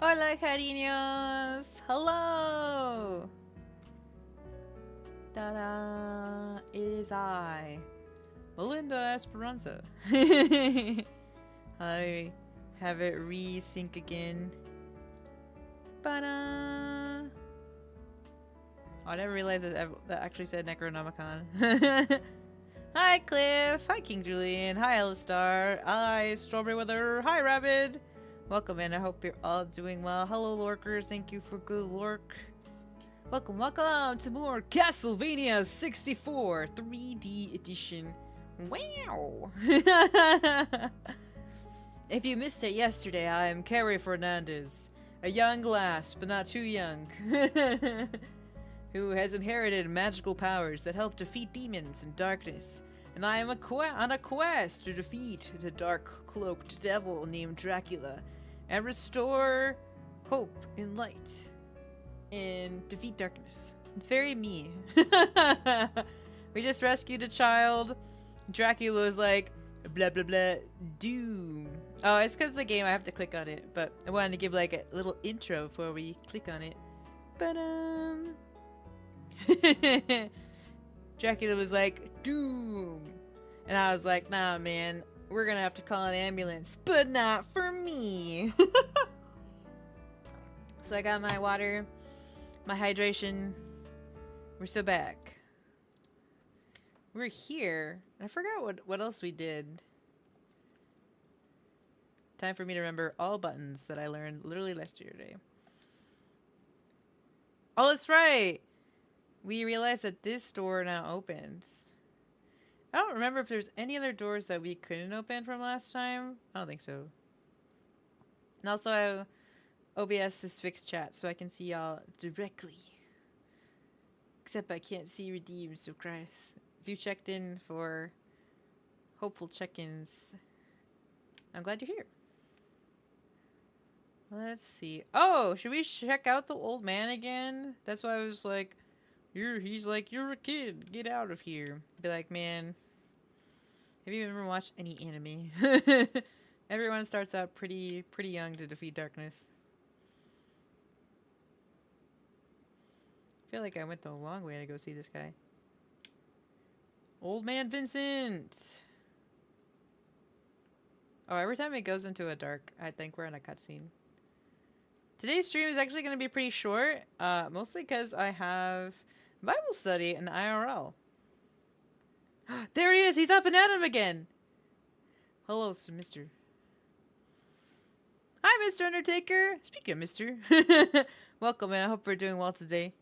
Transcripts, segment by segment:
Hola, cariños! Hello! Ta-da! It is I, Melinda Esperanza. I have it re-sync again. Ba-da! Oh, I never realized that actually said Necronomicon. Hi, Cliff! Hi, King Julian! Hi, Alistar! Hi, Strawberry Weather! Hi, Rabbit! Welcome in. I hope you're all doing well. Hello, Lorkers. Thank you for good lork. Welcome, welcome to more Castlevania 64 3D edition. Wow! If you missed it yesterday, I am Carrie Fernandez, a young lass, but not too young, who has inherited magical powers that help defeat demons and darkness. And I am on a quest to defeat the dark-cloaked devil named Dracula and restore hope and light and defeat darkness. Very me. We just rescued a child. Dracula was like, blah blah blah, doom. Oh, it's because the game I have to click on it, but I wanted to give like a little intro before we click on it. But Dracula was like, doom. And I was like, nah man, we're gonna have to call an ambulance, but not for me. So I got my water, my hydration. We're still back. We're here. I forgot what else we did. Time for me to remember all buttons that I learned literally yesterday. Oh, that's right! We realized that this door now opens. I don't remember if there's any other doors that we couldn't open from last time. I don't think so. And also, OBS is fixed chat, so I can see y'all directly. Except I can't see redeem, so Christ. If you checked in for hopeful check-ins, I'm glad you're here. Let's see. Oh, should we check out the old man again? That's why I was like, he's like, you're a kid. Get out of here. Be like, man, have you ever watched any anime? Everyone starts out pretty young to defeat darkness. I feel like I went the long way to go see this guy. Old man Vincent! Oh, every time it goes into a dark, I think we're in a cutscene. Today's stream is actually going to be pretty short, mostly because I have Bible study and IRL. There he is! He's up and at him again! Hello, Sir Mister. Hi, Mr. Undertaker! Speaking of Mister. Welcome, man. I hope we're doing well today.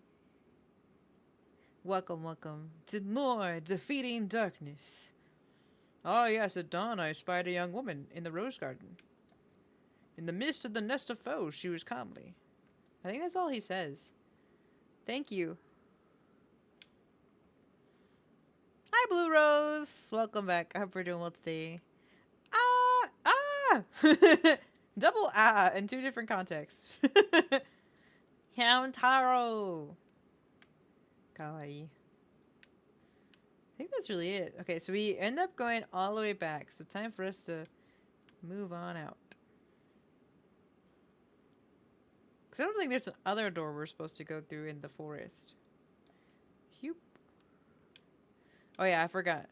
Welcome, welcome to more Defeating Darkness. Oh yes, at dawn I spied a young woman in the rose garden. In the midst of the nest of foes, she was calmly. I think that's all he says. Thank you. Hi, Blue Rose. Welcome back. I hope we're doing well today. Double in two different contexts. Taro. Kawaii. I think that's really it. Okay, so we end up going all the way back. So time for us to move on out. Because I don't think there's another door we're supposed to go through in the forest. Phew. Oh yeah, I forgot.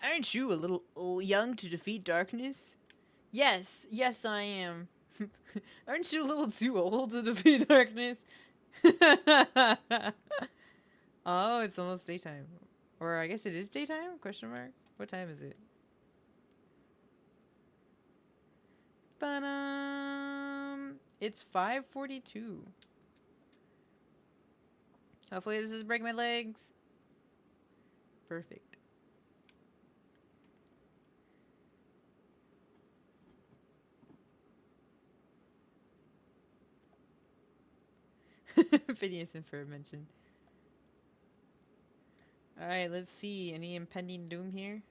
Aren't you a little young to defeat darkness? Yes, yes I am. Aren't you a little too old to defeat darkness? Oh, it's almost daytime. Or I guess it is daytime? Question mark? What time is it? It's 5:42. Hopefully this is break my legs. Perfect. Phineas and Ferb mentioned. Alright, let's see. Any impending doom here?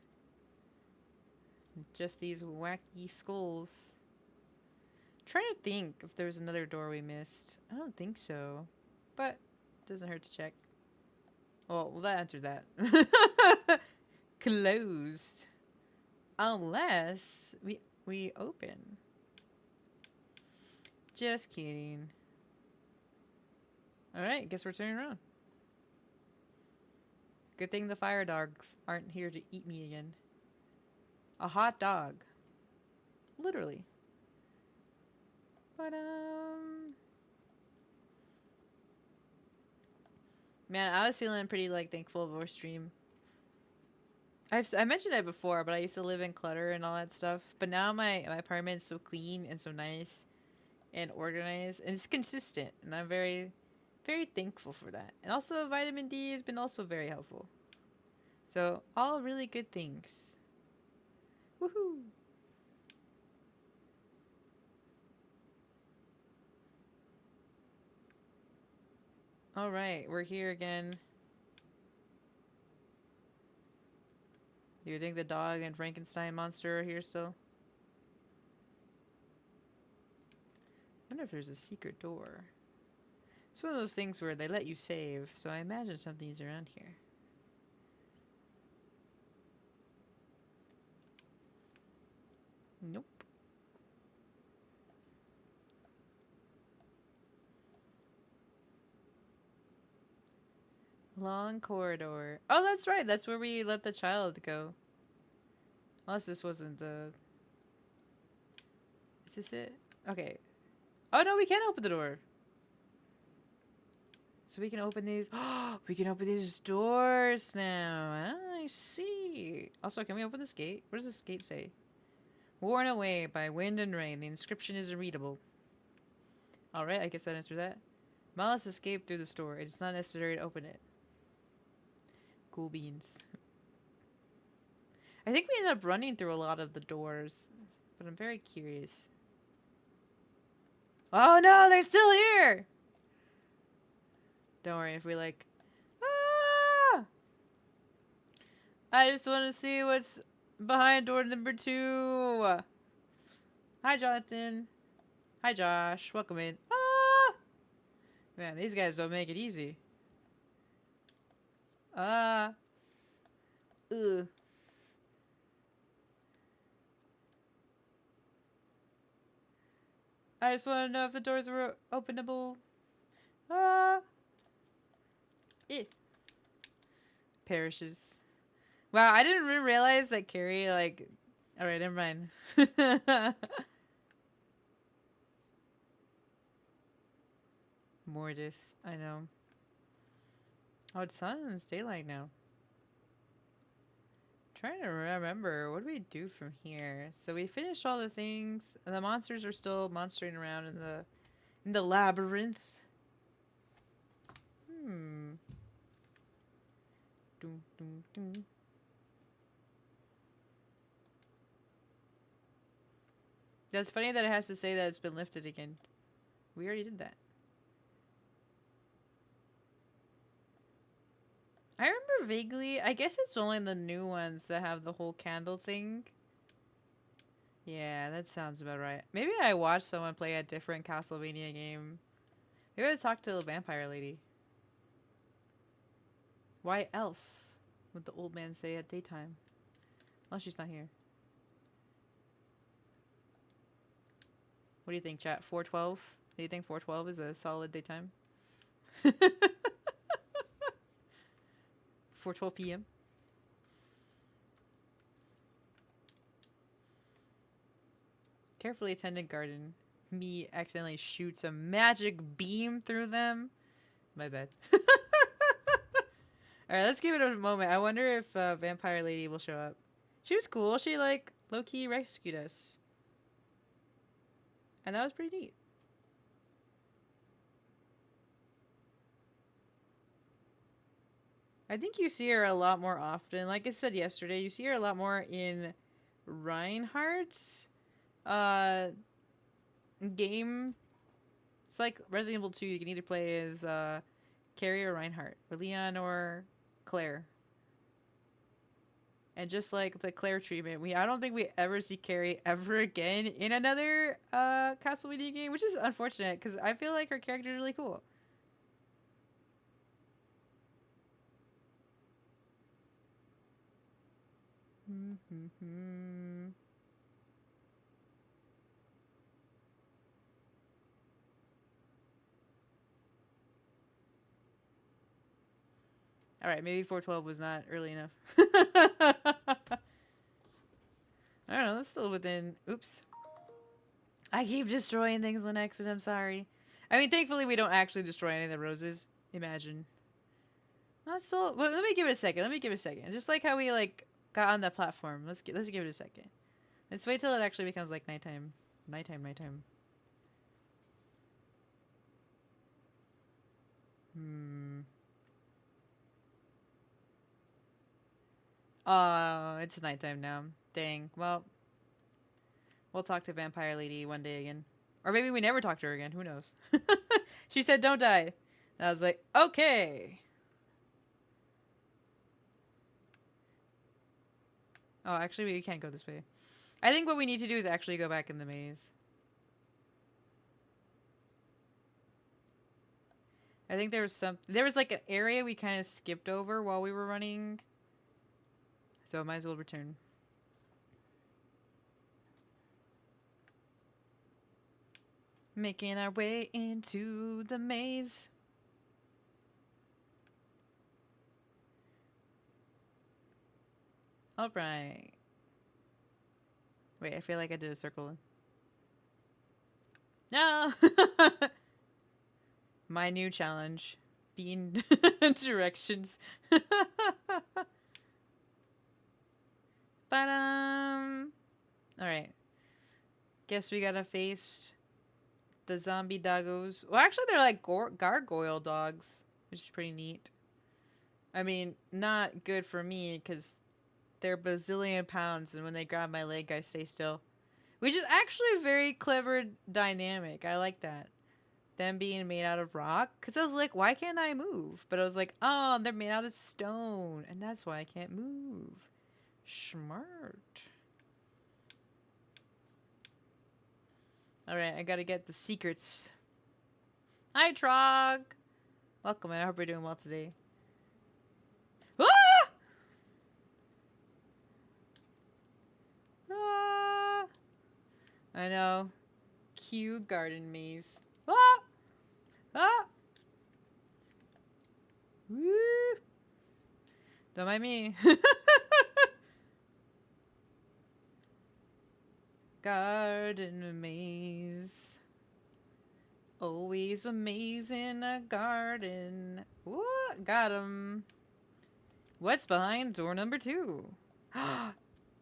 Just these wacky skulls. Trying to think if there's another door we missed. I don't think so. But doesn't hurt to check. Well, that answers that. Closed. Unless we open. Just kidding. Alright, guess we're turning around. Good thing the fire dogs aren't here to eat me again. A hot dog. Literally. But, man, I was feeling pretty, like, thankful of our stream. I mentioned it before, but I used to live in clutter and all that stuff. But now my apartment is so clean and so nice and organized. And it's consistent. And I'm very, very thankful for that. And also, vitamin D has been also very helpful. So, all really good things. Woohoo! Alright, we're here again. Do you think the dog and Frankenstein monster are here still? I wonder if there's a secret door. It's one of those things where they let you save, so I imagine something's around here. Nope. Long corridor. Oh, that's right. That's where we let the child go. Unless this wasn't the... Is this it? Okay. Oh, no, we can open the door. So we can open these... Oh, we can open these doors now. I see. Also, can we open this gate? What does this gate say? Worn away by wind and rain. The inscription is unreadable. Alright, I guess that answers that. Malice escaped through the store. It is not necessary to open it. Cool beans. I think we ended up running through a lot of the doors, but I'm very curious. Oh no, they're still here! Don't worry if we like... Ah! I just want to see what's behind door number 2. Hi, Jonathan. Hi, Josh. Welcome in. Ah! Man, these guys don't make it easy. Ah. Ugh. I just want to know if the doors were openable. Ah. Eh. Perishes. Wow, I didn't even realize that Carrie, like... Alright, never mind. Mortis, I know. Oh, it's sun and it's daylight now. Trying to remember, what do we do from here? So we finished all the things. And the monsters are still monstering around in the labyrinth. Hmm. Dun, dun, dun. That's funny that it has to say that it's been lifted again. We already did that. I remember vaguely, I guess it's only the new ones that have the whole candle thing. Yeah, that sounds about right. Maybe I watched someone play a different Castlevania game. Maybe I talked to the vampire lady. Why else would the old man say at daytime? Unless she's not here. What do you think, chat? 412? Do you think 412 is a solid daytime? 4:12 p.m. Carefully attended garden. Me accidentally shoots a magic beam through them. My bad. Alright, let's give it a moment. I wonder if Vampire Lady will show up. She was cool. She, like, low-key rescued us. And that was pretty neat. I think you see her a lot more often. Like I said yesterday, you see her a lot more in Reinhardt's game. It's like Resident Evil 2. You can either play as Carrie or Reinhardt, or Leon or Claire. And just like the Claire treatment, I don't think we ever see Carrie ever again in another Castlevania game, which is unfortunate because I feel like her character is really cool. Mm-hmm. Alright, maybe 412 was not early enough. I don't know, it's still within... Oops. I keep destroying things on accident, I'm sorry. I mean, thankfully we don't actually destroy any of the roses. Imagine. Not so... Well, let me give it a second. Let me give it a second. Just like how we, like, got on that platform. Let's give it a second. Let's wait till it actually becomes, like, nighttime. Nighttime. Oh, it's nighttime now. Dang. Well, we'll talk to Vampire Lady one day again. Or maybe we never talk to her again. Who knows? She said, don't die. And I was like, okay. Oh, actually, we can't go this way. I think what we need to do is actually go back in the maze. I think there was like an area we kind of skipped over while we were running. So I might as well return. Making our way into the maze. Alright. Wait, I feel like I did a circle. No! My new challenge. Being directions. Alright. Guess we gotta face the zombie doggos. Well, actually, they're like gargoyle dogs, which is pretty neat. I mean, not good for me, because they're bazillion pounds, and when they grab my leg, I stay still. Which is actually a very clever dynamic. I like that. Them being made out of rock. Because I was like, why can't I move? But I was like, oh, they're made out of stone. And that's why I can't move. Smart. Alright, I gotta get the secrets. Hi, Trog! Welcome, I hope you're doing well today. Ah! Ah! I know. Cute garden maze. Ah! Ah! Woo! Don't mind me. Garden maze. Always a maze in a garden. What? Got him. What's behind door number 2?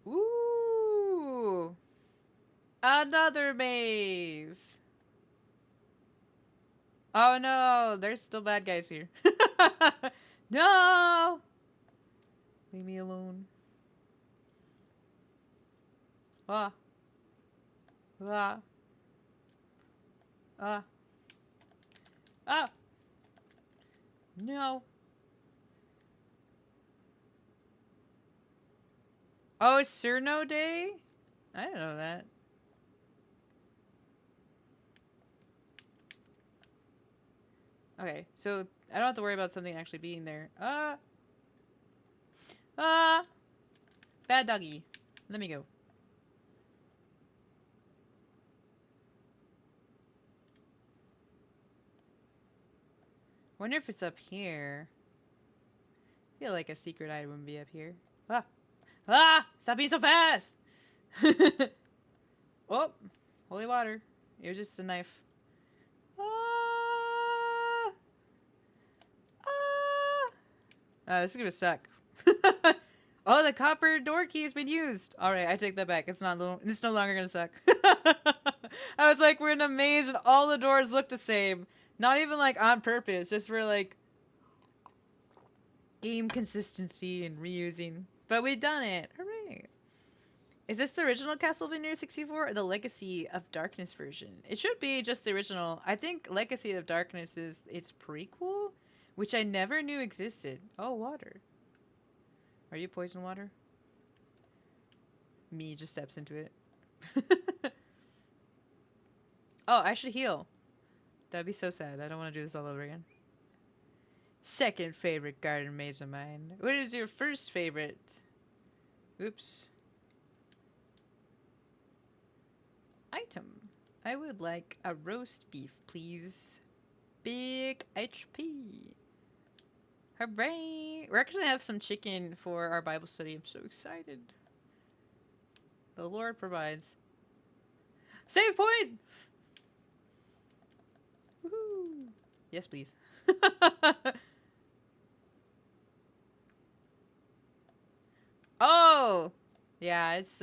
Ooh! Another maze! Oh no! There's still bad guys here. No! Leave me alone. Ah. Ah. Ah. Ah! No. Oh, it's Surno Day? I didn't know that. Okay, so I don't have to worry about something actually being there. Bad doggy. Let me go. Wonder if it's up here. I feel like a secret item would be up here. Ah! Ah! Stop being so fast! Oh! Holy water. It was just a knife. Ah! Ah! This is gonna suck. Oh, the copper door key has been used. All right, I take that back. It's no longer gonna suck. I was like, we're in a maze and all the doors look the same. Not even like on purpose, just for like game consistency and reusing. But we've done it. Hooray! Is this the original Castlevania 64 or the Legacy of Darkness version? It should be just the original. I think Legacy of Darkness is its prequel, which I never knew existed. Oh, water. Are you poison water? Me just steps into it. Oh, I should heal. That'd be so sad. I don't want to do this all over again. Second favorite garden maze of mine. What is your first favorite? Oops. Item. I would like a roast beef, please. Big HP. Hooray! We're actually gonna have some chicken for our Bible study. I'm so excited. The Lord provides. Save point! Woohoo! Yes, please. Oh! Yeah, it's...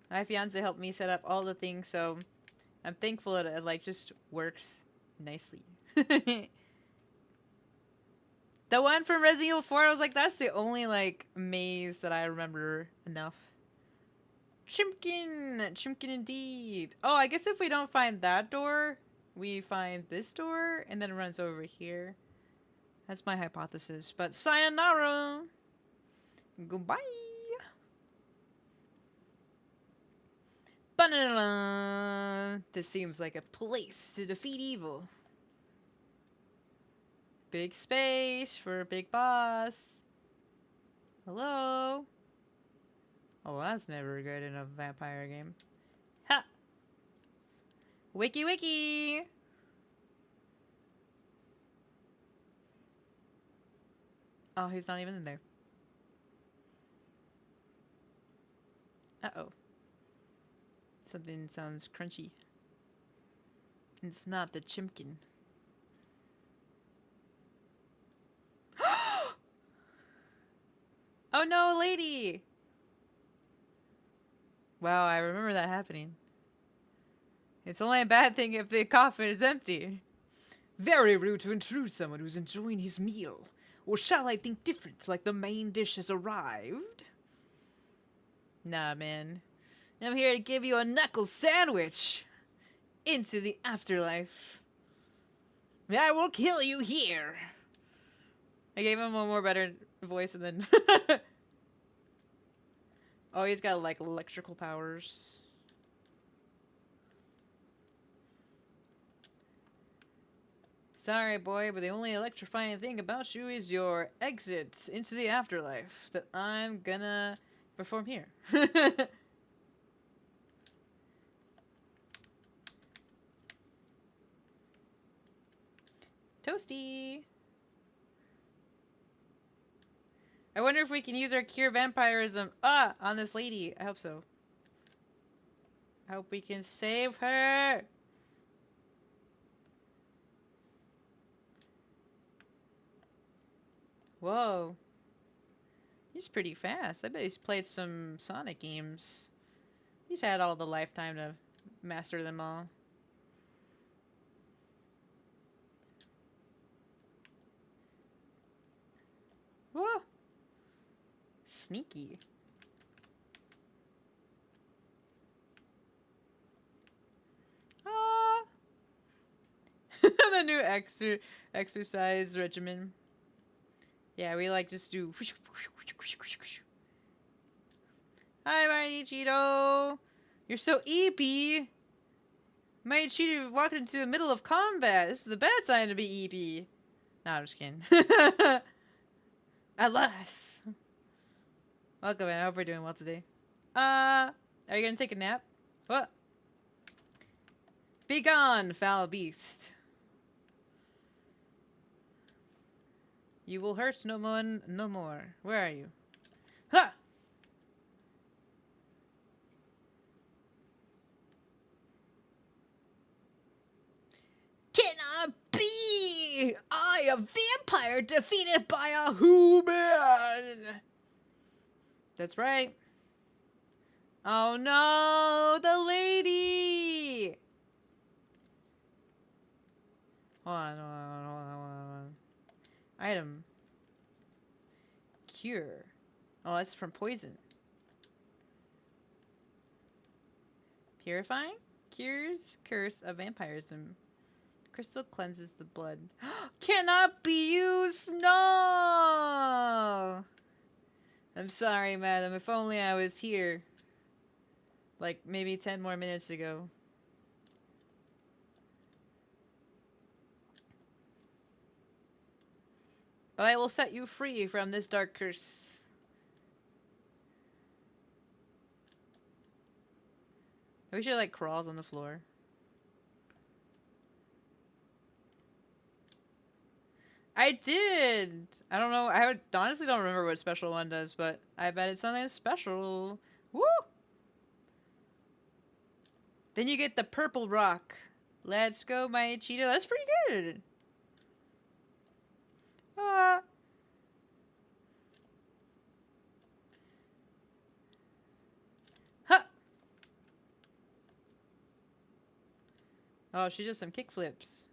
My fiance helped me set up all the things, so I'm thankful that it, like, just works nicely. The one from Resident Evil 4, I was like, that's the only, like, maze that I remember enough. Chimkin! Chimkin indeed. Oh, I guess if we don't find that door, we find this door, and then it runs over here. That's my hypothesis. But sayonara! Goodbye! Ba-da-da-da. This seems like a place to defeat evil. Big space for a big boss. Hello? Oh, that's never good in a vampire game. Ha! Wiki wiki! Oh, he's not even in there. Uh-oh. Something sounds crunchy. It's not the chimkin. Oh no, lady! Wow, I remember that happening. It's only a bad thing if the coffin is empty. Very rude to intrude someone who's enjoying his meal. Or shall I think different, like the main dish has arrived? Nah, man. I'm here to give you a knuckle sandwich. Into the afterlife. I will kill you here. I gave him one more better voice and then... Oh, he's got, like, electrical powers. Sorry, boy, but the only electrifying thing about you is your exit into the afterlife that I'm gonna perform here. Toasty! I wonder if we can use our cure vampirism on this lady. I hope so. I hope we can save her. Whoa. He's pretty fast. I bet he's played some Sonic games. He's had all the lifetime to master them all. Whoa. Sneaky. Ah. The new exercise regimen. Yeah, we like just do. Hi, Mighty Cheeto. You're so eepy. Mighty Cheeto walked into the middle of combat. This is the bad sign to be eepy. No, I'm just kidding. Alas. Welcome, man. I hope we're doing well today. Are you gonna take a nap? What? Be gone, foul beast. You will hurt no one no more. Where are you? Ha! Cannot be! I, a vampire, defeated by a human! That's right. Oh no, the lady! Hold on. Item. Cure. Oh, that's from poison. Purifying? Cures curse of vampirism. Crystal cleanses the blood. Cannot be used! No! I'm sorry, madam. If only I was here. Like, maybe 10 more minutes ago. But I will set you free from this dark curse. I wish it, like, crawls on the floor. I did! I don't know. Honestly don't remember what special one does, but I bet it's something special. Woo! Then you get the purple rock. Let's go, my Cheeto. That's pretty good. Ah. Huh. Oh, she does some kick flips.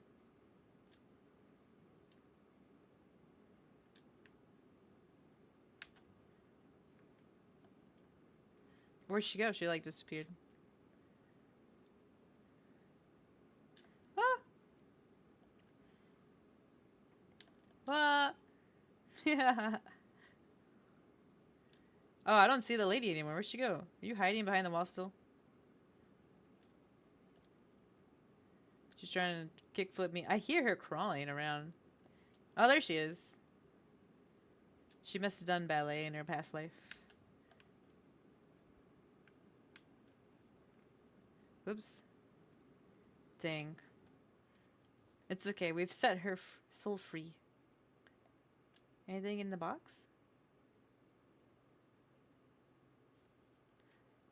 Where'd she go? She like disappeared. Ah. Ah. Yeah. Oh, I don't see the lady anymore. Where'd she go? Are you hiding behind the wall still? She's trying to kickflip me. I hear her crawling around. Oh, there she is. She must have done ballet in her past life. Whoops. Dang. It's okay. We've set her soul free. Anything in the box?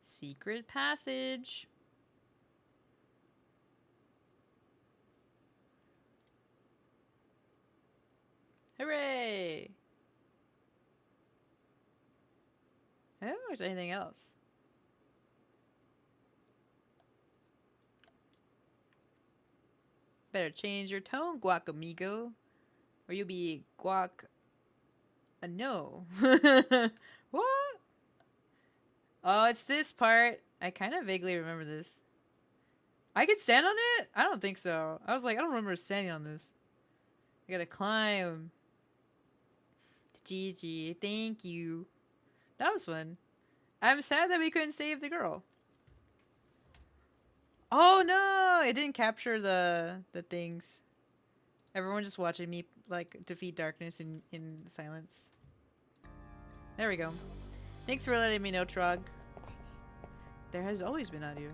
Secret passage. Hooray! I don't know if there's anything else. Better change your tone, guac amigo. Or you'll be guac... no. What? Oh, it's this part. I kind of vaguely remember this. I could stand on it? I don't think so. I was like, I don't remember standing on this. I gotta climb. GG, thank you. That was fun. I'm sad that we couldn't save the girl. Oh no! It didn't capture the things. Everyone just watching me like defeat darkness in silence. There we go. Thanks for letting me know, Trog. There has always been audio.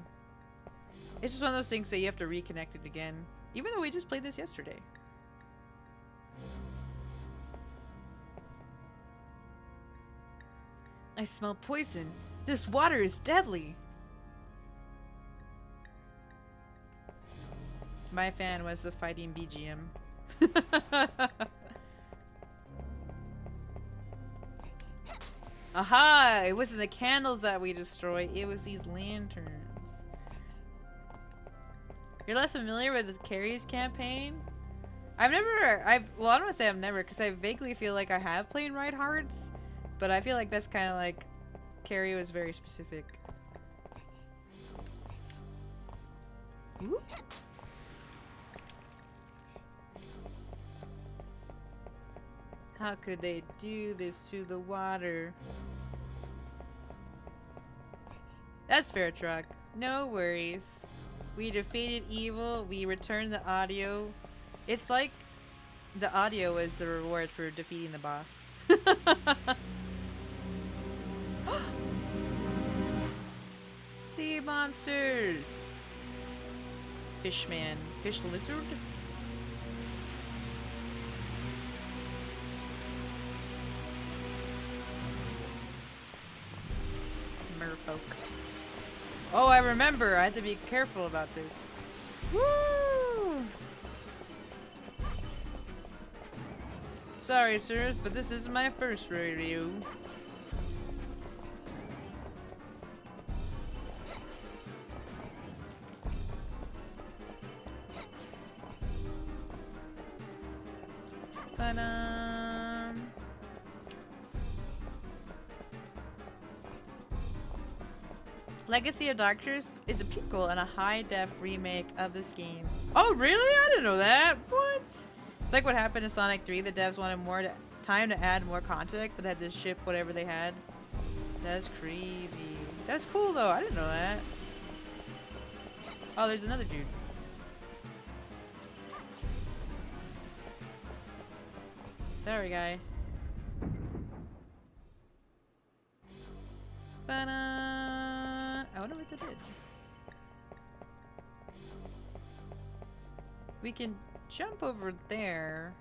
It's just one of those things that you have to reconnect it again. Even though we just played this yesterday. I smell poison. This water is deadly. My fan was the fighting BGM. Aha! It wasn't the candles that we destroyed, it was these lanterns. You're less familiar with the Carrie's campaign? Well, I don't want to say I've never, because I vaguely feel like I have played Ride Hearts, but I feel like that's kind of like, Carrie was very specific. Whoop. How could they do this to the water? That's fair, Truck. No worries. We defeated evil, we returned the audio. It's like the audio is the reward for defeating the boss. Sea monsters! Fishman. Fish lizard? Merfolk. Oh, I remember. I had to be careful about this. Woo! Sorry, sirs, but this is my first rodeo. Legacy of Darkness is a prequel and a high-def remake of this game. Oh, really? I didn't know that. What? It's like what happened in Sonic 3. The devs wanted more time to add more content, but had to ship whatever they had. That's crazy. That's cool, though. I didn't know that. Oh, there's another dude. Sorry, guy. I wonder what that did. We can jump over there.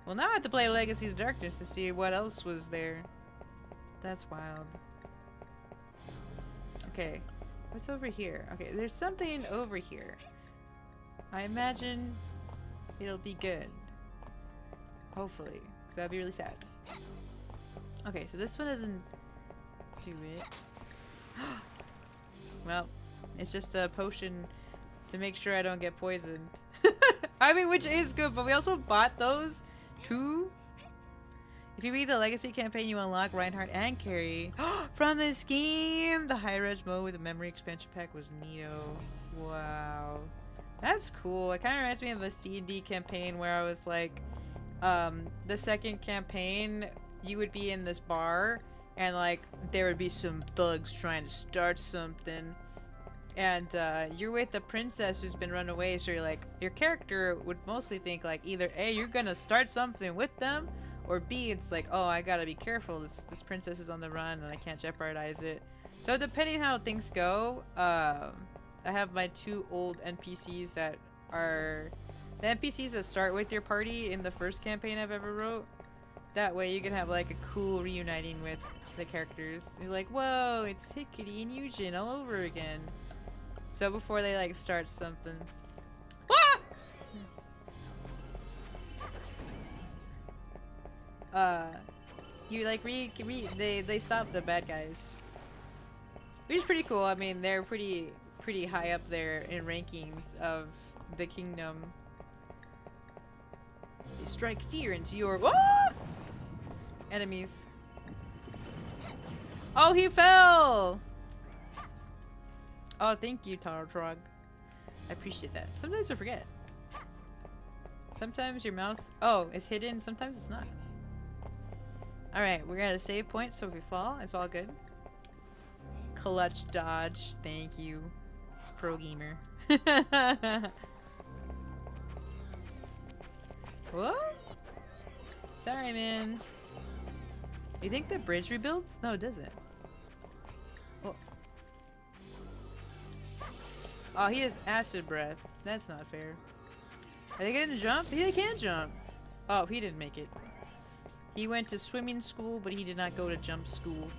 Well, now I have to play Legacies of Darkness to see what else was there. That's wild. Okay. What's over here? Okay, there's something over here. I imagine it'll be good. Hopefully. Because that'd be really sad. Okay, so this one doesn't do it. Well, it's just a potion to make sure I don't get poisoned. I mean, which is good, but we also bought those too. If you beat the Legacy campaign, you unlock Reinhardt and Carrie from this game. The high-res mode with the memory expansion pack was neato. Wow. That's cool. It kind of reminds me of this D&D campaign where I was like, the second campaign, you would be in this bar and like there would be some thugs trying to start something. And you're with the princess who's been run away, so you're like, your character would mostly think like either A, you're gonna start something with them, or B, it's like, oh, I gotta be careful, this princess is on the run and I can't jeopardize it. So depending how things go, I have my 2 old NPCs that are the NPCs that start with your party in the first campaign I've ever wrote. That way you can have like a cool reuniting with the characters. You're like, whoa, it's Hickety and Eugen all over again. So before they like start something. Ah! You like they stop the bad guys. Which is pretty cool. I mean, they're pretty high up there in rankings of the kingdom. They strike fear into your enemies. Oh, he fell! Oh, thank you, Tartrog. I appreciate that. Sometimes I forget. Sometimes your mouse... Oh, it's hidden. Sometimes it's not. Alright, we're gonna save point, so if we fall, it's all good. Clutch dodge. Thank you, pro gamer. What? Sorry, man. You think the bridge rebuilds? No, it doesn't. Well. Oh, he has acid breath. That's not fair. Are they gonna jump? They can jump. Oh, he didn't make it. He went to swimming school, but he did not go to jump school.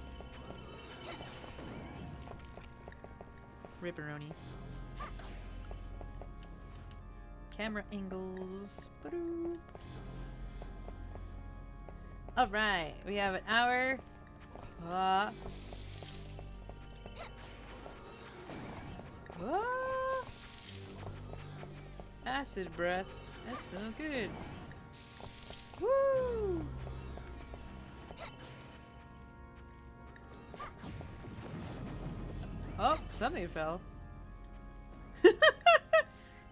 Ripperoni. Camera angles. Alright, we have an hour. Acid breath. That's no good. Woo! Oh, something fell.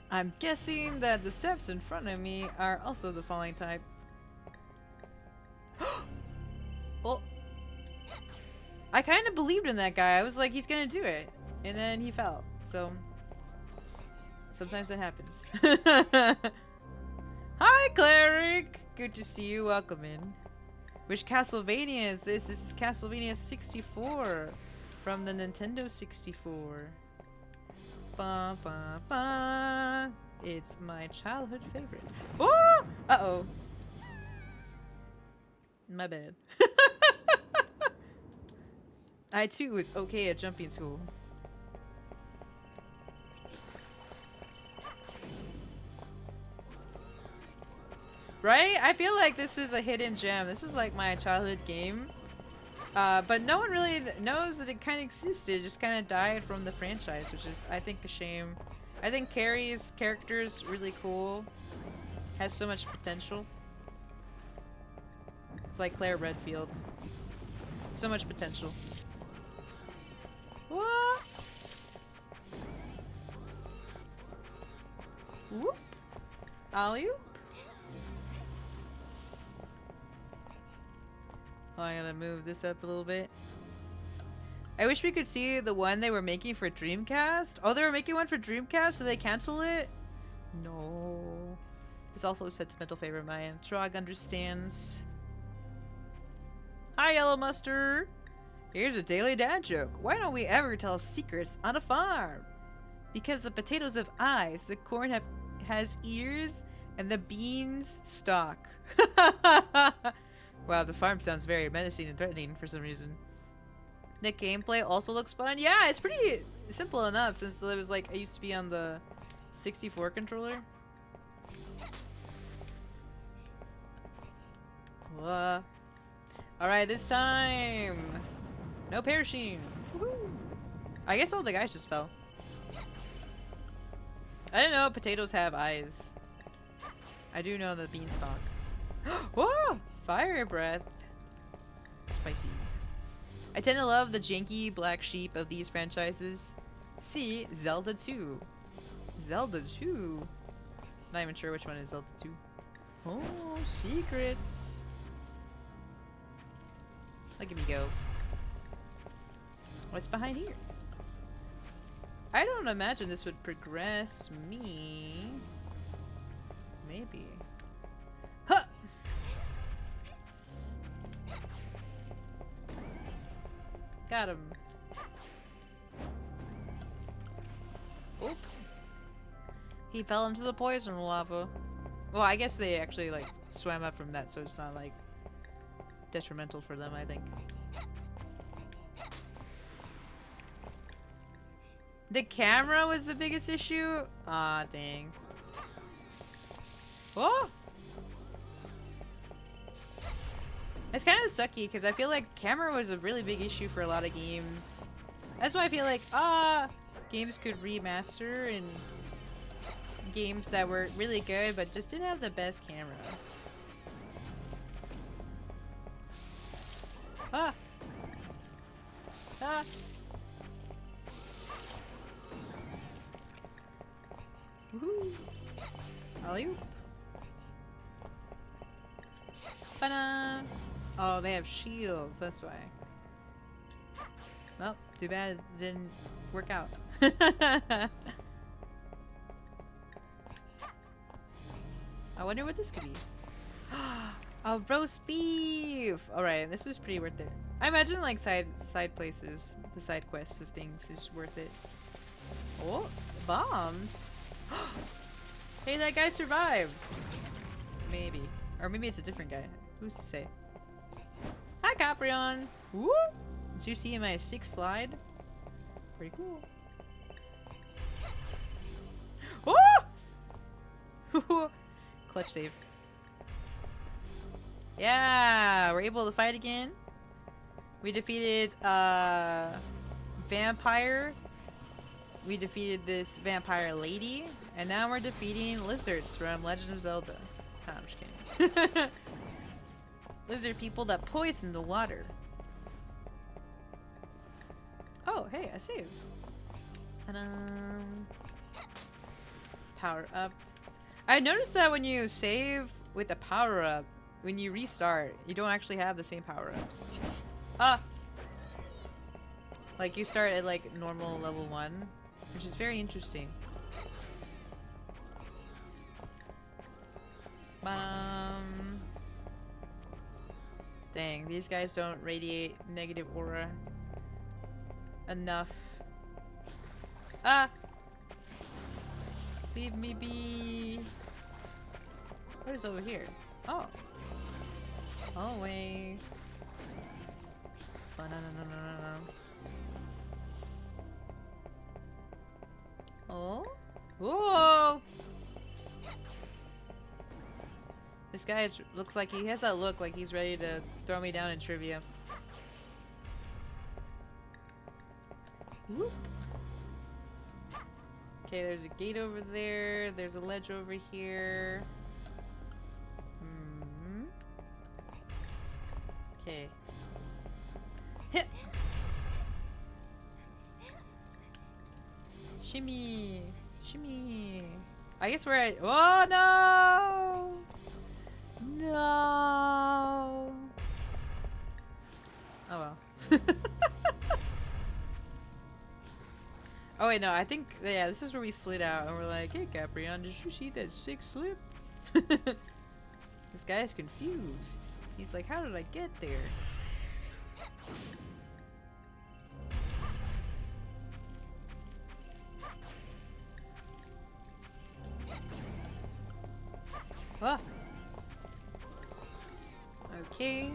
I'm guessing that the steps in front of me are also the falling type. Well, I kind of believed in that guy. I was like, he's gonna do it. And then he fell. So, sometimes that happens. Hi, Cleric! Good to see you. Welcome in. Which Castlevania is this? This is Castlevania 64 from the Nintendo 64. Ba, ba, ba. It's my childhood favorite. Oh! Uh-oh. My bad. I too was okay at jumping school. Right? I feel like this is a hidden gem. This is like my childhood game. But no one really knows that it kind of existed. It just kind of died from the franchise, which is, I think, a shame. I think Carrie's character is really cool. Has so much potential. It's like Claire Redfield. So much potential. What? Whoop. Alley-oop. Oh, I gotta move this up a little bit. I wish we could see the one they were making for Dreamcast. Oh, they were making one for Dreamcast, so they cancel it? No. It's also a sentimental favorite of mine. Trog understands. Hi, Yellow Mustard. Here's a daily dad joke. Why don't we ever tell secrets on a farm? Because the potatoes have eyes, the corn has ears, And the beans stalk. Wow, the farm sounds very menacing and threatening for some reason. The gameplay also looks fun. Yeah, it's pretty simple enough since it was like I used to be on the 64 controller. Alright, this time! No perishing! Woohoo! I guess all the guys just fell. I didn't know potatoes have eyes. I do know the beanstalk. Whoa! Fire breath. Spicy. I tend to love the janky black sheep of these franchises. See, Zelda 2. Zelda 2? Not even sure which one is Zelda 2. Oh, secrets. Look at me go. What's behind here? I don't imagine this would progress me. Maybe. Huh! Got him. Oop. He fell into the poison lava. Well, I guess they actually like swam up from that, so it's not like detrimental for them, I think. The camera was the biggest issue? Ah, dang. Oh! It's kind of sucky because I feel like camera was a really big issue for a lot of games. That's why I feel like, games could remaster and games that were really good but just didn't have the best camera. Ah! Ah! Woohoo! Alley-oop! Ba-da! Oh, they have shields, that's why. Well, too bad it didn't work out. I wonder what this could be. Oh, roast beef! Alright, this was pretty worth it. I imagine like side places, the side quests of things is worth it. Oh, bombs! Hey, that guy survived! Maybe. Or maybe it's a different guy. Who's to say? Hi, Caprion! Woo! Did you see my 6th slide? Pretty cool. Oh! Clutch save. Yeah! We're able to fight again. We defeated, vampire. We defeated this vampire lady. And now we're defeating lizards from Legend of Zelda. Oh, I'm just kidding. Lizard people that poison the water. Oh, hey, a save. Power up. I noticed that when you save with a power up, when you restart, you don't actually have the same power ups. Ah! Like you start at like normal level 1, which is very interesting. Dang, these guys don't radiate negative aura enough. Ah! Leave me be. What is over here? Oh. Hallway. Oh? Whoa! This guy looks like he has that look like he's ready to throw me down in trivia. Whoop. Okay, there's a gate over there. There's a ledge over here. Okay. Hit. Shimmy, shimmy. I guess we're at. Oh no! No. Oh well. Oh wait, no. I think yeah. This is where we slid out, and we're like, "Hey, Caprion, did you see that 6 slip?" This guy's confused. He's like, "How did I get there?" Ah. Okay.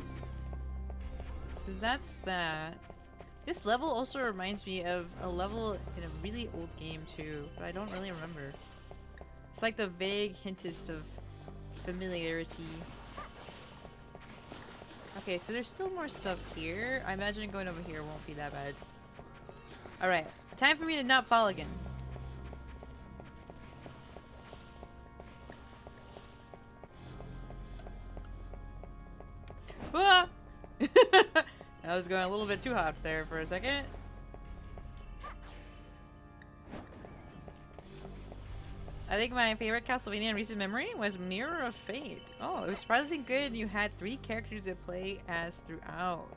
So that's that. This level also reminds me of a level in a really old game too, but I don't really remember. It's like the vague hintest of familiarity. Okay, so there's still more stuff here. I imagine going over here won't be that bad. Alright, time for me to not fall again. Ah! I was going a little bit too hot there for a second. I think my favorite Castlevania in recent memory was Mirror of Fate. Oh, it was surprisingly good. You had 3 characters to play as throughout.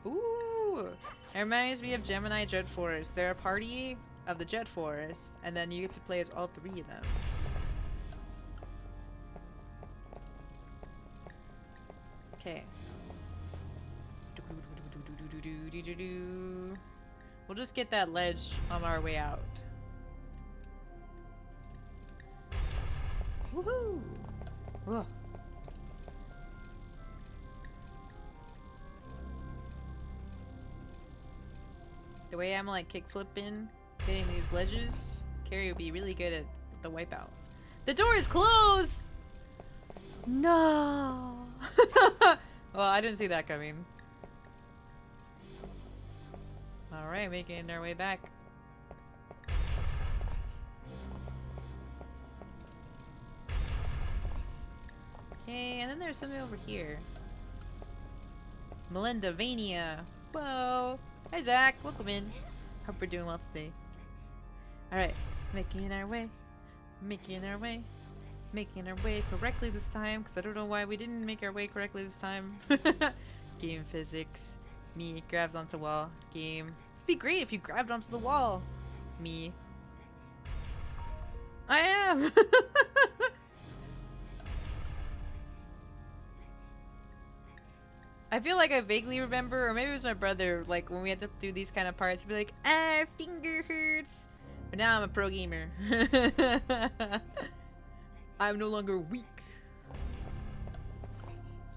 Ooh! It reminds me of Gemini Jet Force. They're a party of the Jet Force, and then you get to play as all 3 of them. Okay. We'll just get that ledge on our way out. Woohoo! Whoa. The way I'm like kick flipping, getting these ledges, Carrie would be really good at the wipeout. The door is closed! No! Well, I didn't see that coming. Alright, making our way back. Okay, and then there's something over here. Melindavania. Whoa! Hi Zach, welcome in. Hope we're doing well today. Alright, making our way. Making our way. Making our way correctly this time, because I don't know why we didn't make our way correctly this time. Game physics. Me grabs onto wall. Game. It'd be great if you grabbed onto the wall. Me. I am! I feel like I vaguely remember, or maybe it was my brother, like when we had to do these kind of parts, he'd be like, ah, finger hurts. But now I'm a pro gamer. I'm no longer weak.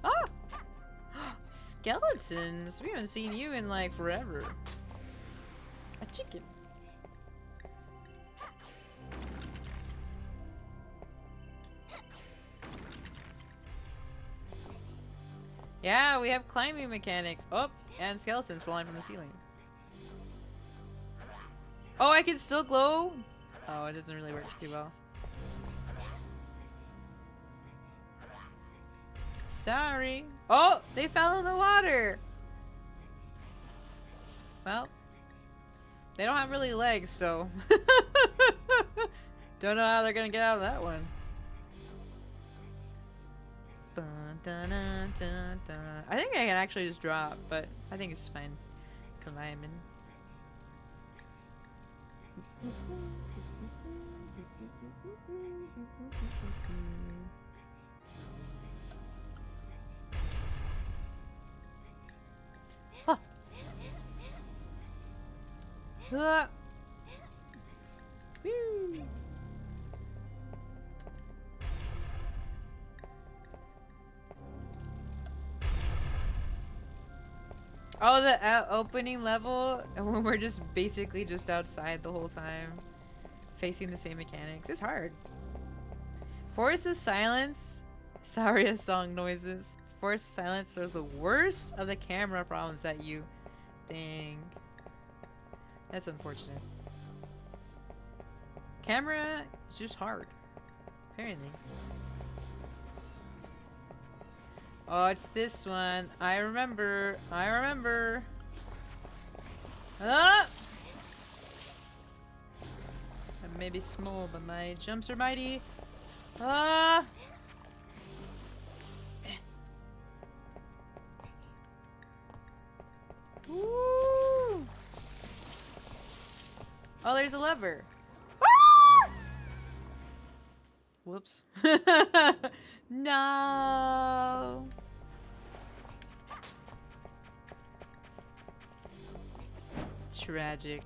Ah! Skeletons! We haven't seen you in like forever. A chicken. Yeah, we have climbing mechanics. Oh, and skeletons falling from the ceiling. Oh, I can still glow? Oh, it doesn't really work too well. Sorry. Oh, they fell in the water. Well, they don't have really legs, so don't know how they're gonna get out of that one. I think I can actually just drop, but I think it's fine. Climbing. Huh. Woo. Oh, the opening level when we're just basically just outside the whole time, facing the same mechanics. It's hard. Forest of Silence. Saria song noises. Forest of Silence was the worst of the camera problems that you. Dang. That's unfortunate. Camera is just hard. Apparently. Oh, it's this one. I remember. I remember. Ah! I may be small, but my jumps are mighty. Ah! Woo! Oh, there's a lever. Ah! Whoops. No. Tragic.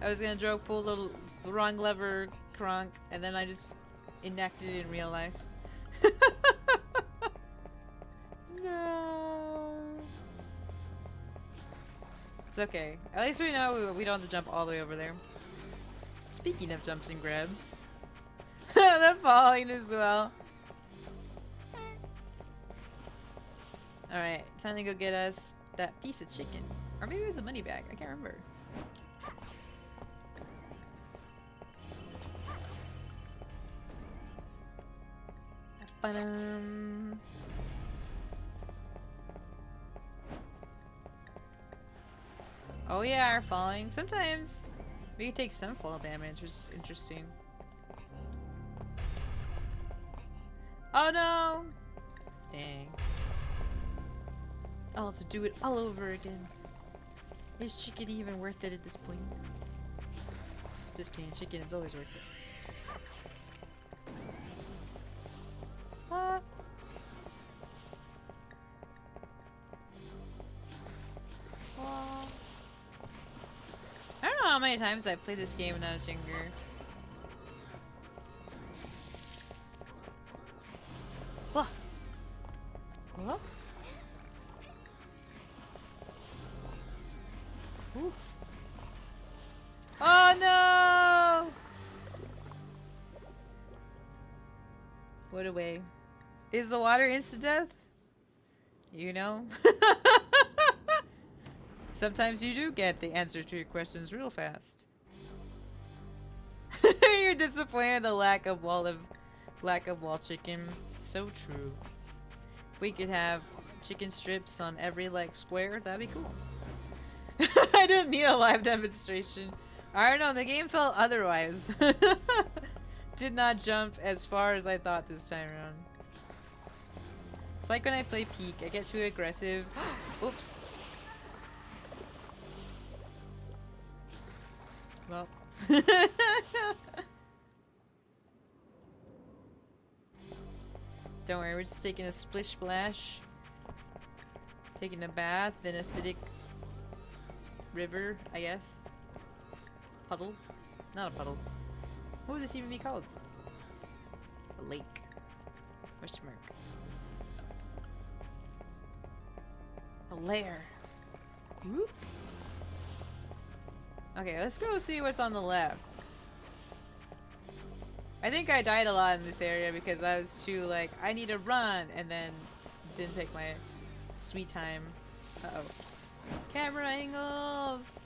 I was gonna pull wrong lever, crunk, and then I just enacted it in real life. No. It's okay. At least we know we don't have to jump all the way over there. Speaking of jumps and grabs. The falling as well. Alright, time to go get us that piece of chicken. Or maybe it was a money bag. I can't remember. Ba-dum. Oh yeah, our falling. Sometimes we can take some fall damage, which is interesting. Oh no! Dang. I'll have to do it all over again. Is chicken even worth it at this point? Just kidding, chicken is always worth it. Ah. Ah. I don't know how many times I played this game when I was younger. What? What? Ooh. Oh no! What a way. Is the water instant death? You know? Sometimes you do get the answer to your questions real fast. You're disappointed at the lack of wall chicken. So true. If we could have chicken strips on every like square, that'd be cool. I didn't need a live demonstration. I don't know, the game felt otherwise. Did not jump as far as I thought this time around. It's like when I play Peak, I get too aggressive. Oops. Well. Don't worry, we're just taking a splish splash. Taking a bath in acidic river, I guess. Puddle? Not a puddle. What would this even be called? A lake. Question mark. A lair. Whoop. Okay, let's go see what's on the left. I think I died a lot in this area because I was too like, I need to run, and then didn't take my sweet time. Uh-oh. Camera angles!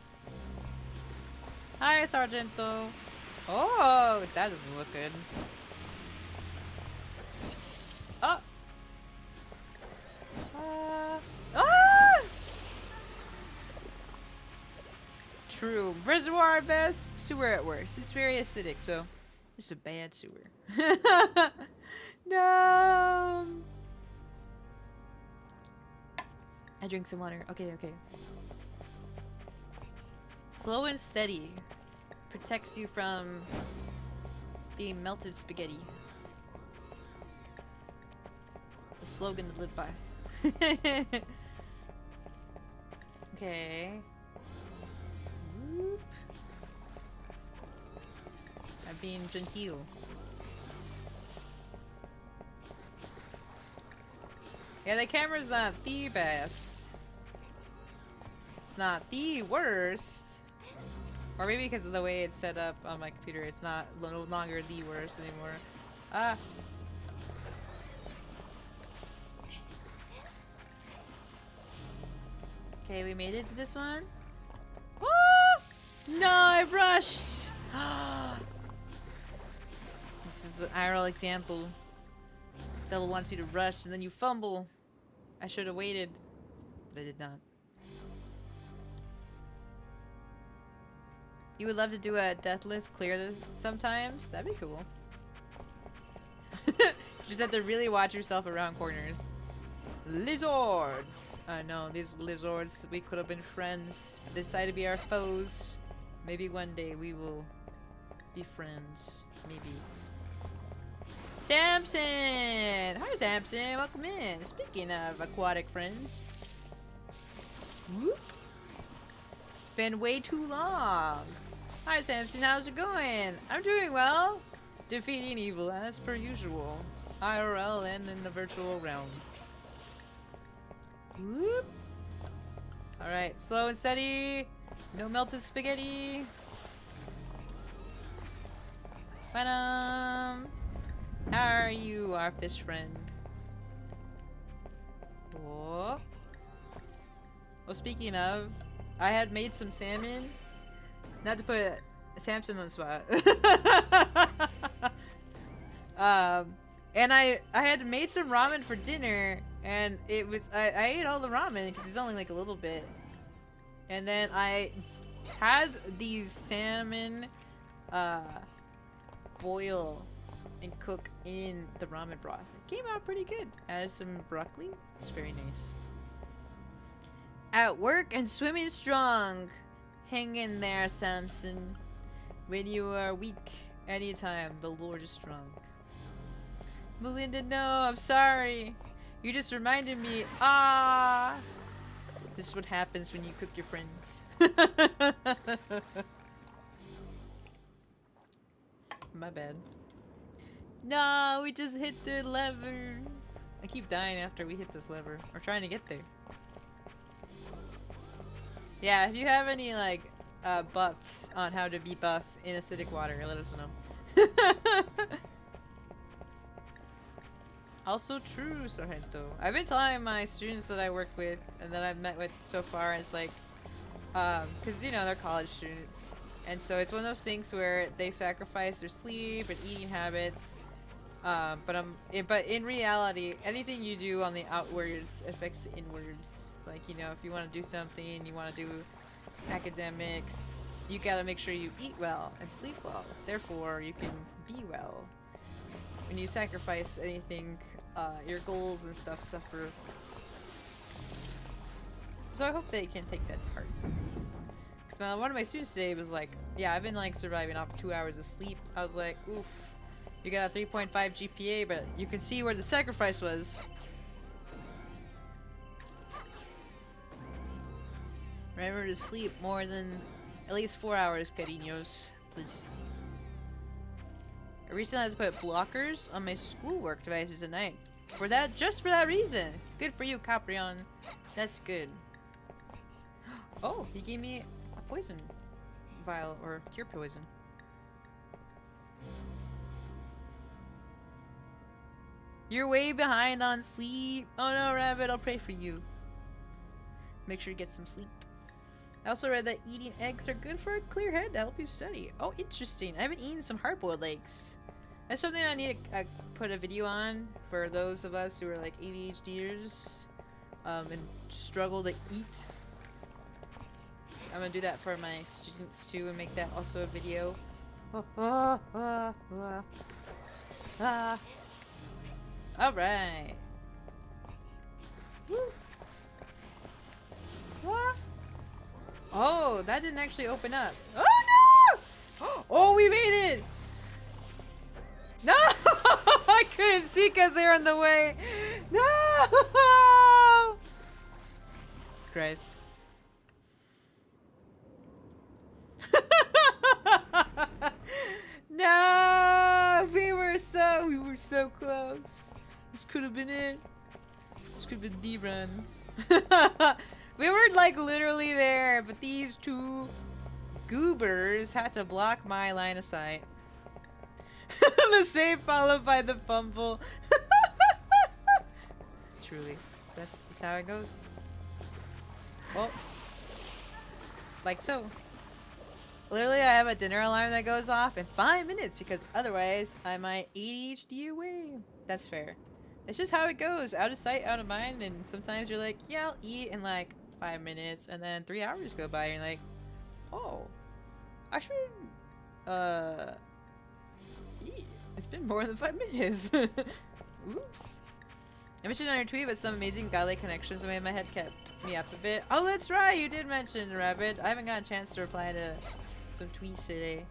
Hi, Sargento! Oh, that doesn't look good. Oh! Ah! True. Reservoir at best, sewer at worst. It's very acidic, so it's a bad sewer. No! I drink some water. Okay, okay. Slow and steady protects you from being melted spaghetti. A slogan to live by. Okay. Whoop. I'm being genteel. Yeah, the camera's not the best. It's not the worst. Or maybe because of the way it's set up on my computer, it's not no longer the worst anymore. Ah. Okay, we made it to this one. Oh! No, I rushed! This is an IRL example. Devil wants you to rush and then you fumble. I should have waited, but I did not. You would love to do a deathless clear sometimes? That'd be cool. Just have to really watch yourself around corners. Lizards! I know, these lizards, we could have been friends, but they decided to be our foes. Maybe one day we will be friends. Maybe. Samson! Hi, Samson! Welcome in! Speaking of aquatic friends. Whoop. It's been way too long. Hi Samson, how's it going? I'm doing well. Defeating evil as per usual. IRL and in the virtual realm. Whoop. Alright, slow and steady. No melted spaghetti. How are you, our fish friend? Oh. Well, speaking of, I had made some salmon. Not to put Samson on the spot. And I had made some ramen for dinner, and it was I ate all the ramen because it's only like a little bit, and then I had these salmon boil and cook in the ramen broth. It came out pretty good. Added some broccoli. It's very nice. At work and swimming strong. Hang in there, Samson. When you are weak, anytime the Lord is strong. Melinda, no, I'm sorry. You just reminded me. Ah! This is what happens when you cook your friends. My bad. No, we just hit the lever. I keep dying after we hit this lever. We're trying to get there. Yeah, if you have any, like, buffs on how to be buff in acidic water, let us know. Also true, Sargento. I've been telling my students that I work with and that I've met with so far, it's like, because, you know, they're college students. And so it's one of those things where they sacrifice their sleep and eating habits. But in reality, anything you do on the outwards affects the inwards. Like, you know, if you want to do something, you want to do academics, you gotta make sure you eat well and sleep well. Therefore, you can be well. When you sacrifice anything, your goals and stuff suffer. So I hope they can take that to heart. Because one of my students today was like, yeah, I've been like surviving off 2 hours of sleep. I was like, oof, you got a 3.5 GPA, but you can see where the sacrifice was. Remember to sleep more than at least 4 hours, cariños, please. I recently had to put blockers on my schoolwork devices at night. Just for that reason. Good for you, Caprion. That's good. Oh, he gave me a poison vial, or cure poison. You're way behind on sleep. Oh no, Rabbit, I'll pray for you. Make sure you get some sleep. I also read that eating eggs are good for a clear head to help you study. Oh, interesting. I haven't eaten some hard-boiled eggs. That's something I need to put a video on for those of us who are like ADHDers and struggle to eat. I'm gonna do that for my students too and make that also a video. Alright. What? Oh, that didn't actually open up. Oh no! Oh, we made it! No! I couldn't see because they were in the way. No! Christ. No! We were so close. This could have been it. This could have been the run. We were like literally there, but these two goobers had to block my line of sight. The save followed by the fumble. Truly, that's just how it goes. Well, like so. Literally, I have a dinner alarm that goes off in 5 minutes because otherwise I might ADHD away. That's fair. It's just how it goes. Out of sight, out of mind, and sometimes you're like, yeah, I'll eat in like 5 minutes, and then 3 hours go by and you're like, oh, I should eat. It's been more than 5 minutes. Oops. I mentioned on your tweet about some amazing godly connections the way my head kept me up a bit. Oh, that's right, you did mention Rabbit. I haven't got a chance to reply to some tweets today.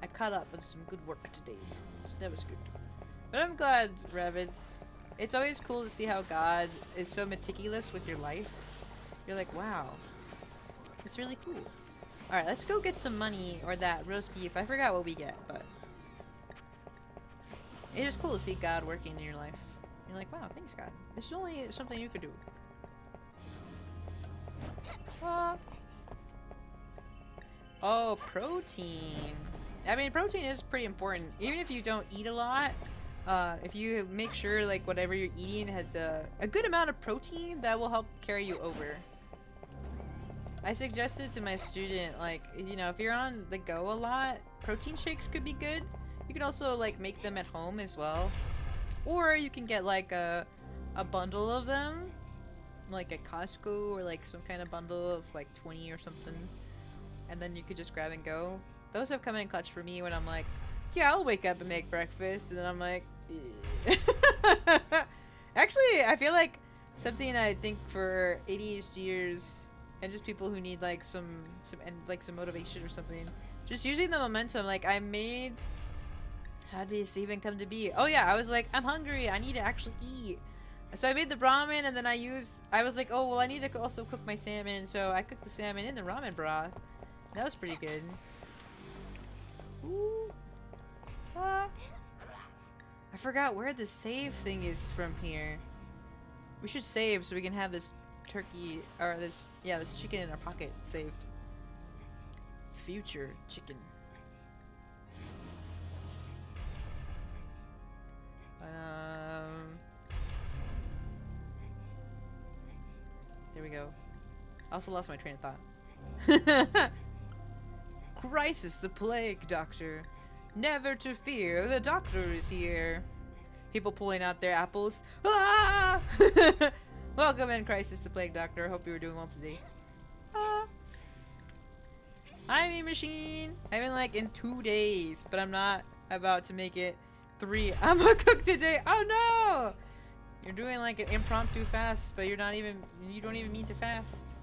I caught up on some good work today, so that was good. But I'm glad, Rabbit. It's always cool to see how God is so meticulous with your life. You're like, wow, it's really cool. Alright, let's go get some money or that roast beef. I forgot what we get, but it's just cool to see God working in your life. You're like, wow, thanks God. This is only something you could do. Oh, protein. I mean, protein is pretty important. Even if you don't eat a lot, if you make sure like whatever you're eating has a good amount of protein, that will help carry you over. I suggested to my student, like, you know, if you're on the go a lot, protein shakes could be good. You can also like make them at home as well. Or you can get like a bundle of them, like at Costco, or like some kind of bundle of like 20 or something. And then you could just grab and go. Those have come in clutch for me when I'm like, yeah, I'll wake up and make breakfast. And then I'm like, actually, I feel like something I think for ADHDers and just people who need like some motivation or something, just using the momentum. Like I made, how did this even come to be? Oh yeah, I was like, I'm hungry, I need to actually eat. So I made the ramen, and then I was like, oh well, I need to also cook my salmon. So I cooked the salmon in the ramen broth. That was pretty good. Ooh. Ah. I forgot where the save thing is from here. We should save so we can have this turkey, or this chicken in our pocket saved. Future chicken. There we go. I also lost my train of thought. Crisis, the plague doctor. Never to fear, the doctor is here. People pulling out their apples. Ah! Welcome in, Crisis, the plague doctor. Hope you were doing well today. Ah. I'm a machine. I've been like in 2 days, but I'm not about to make it 3. I'm gonna cook today. Oh no! You're doing like an impromptu fast, but you don't even mean to fast.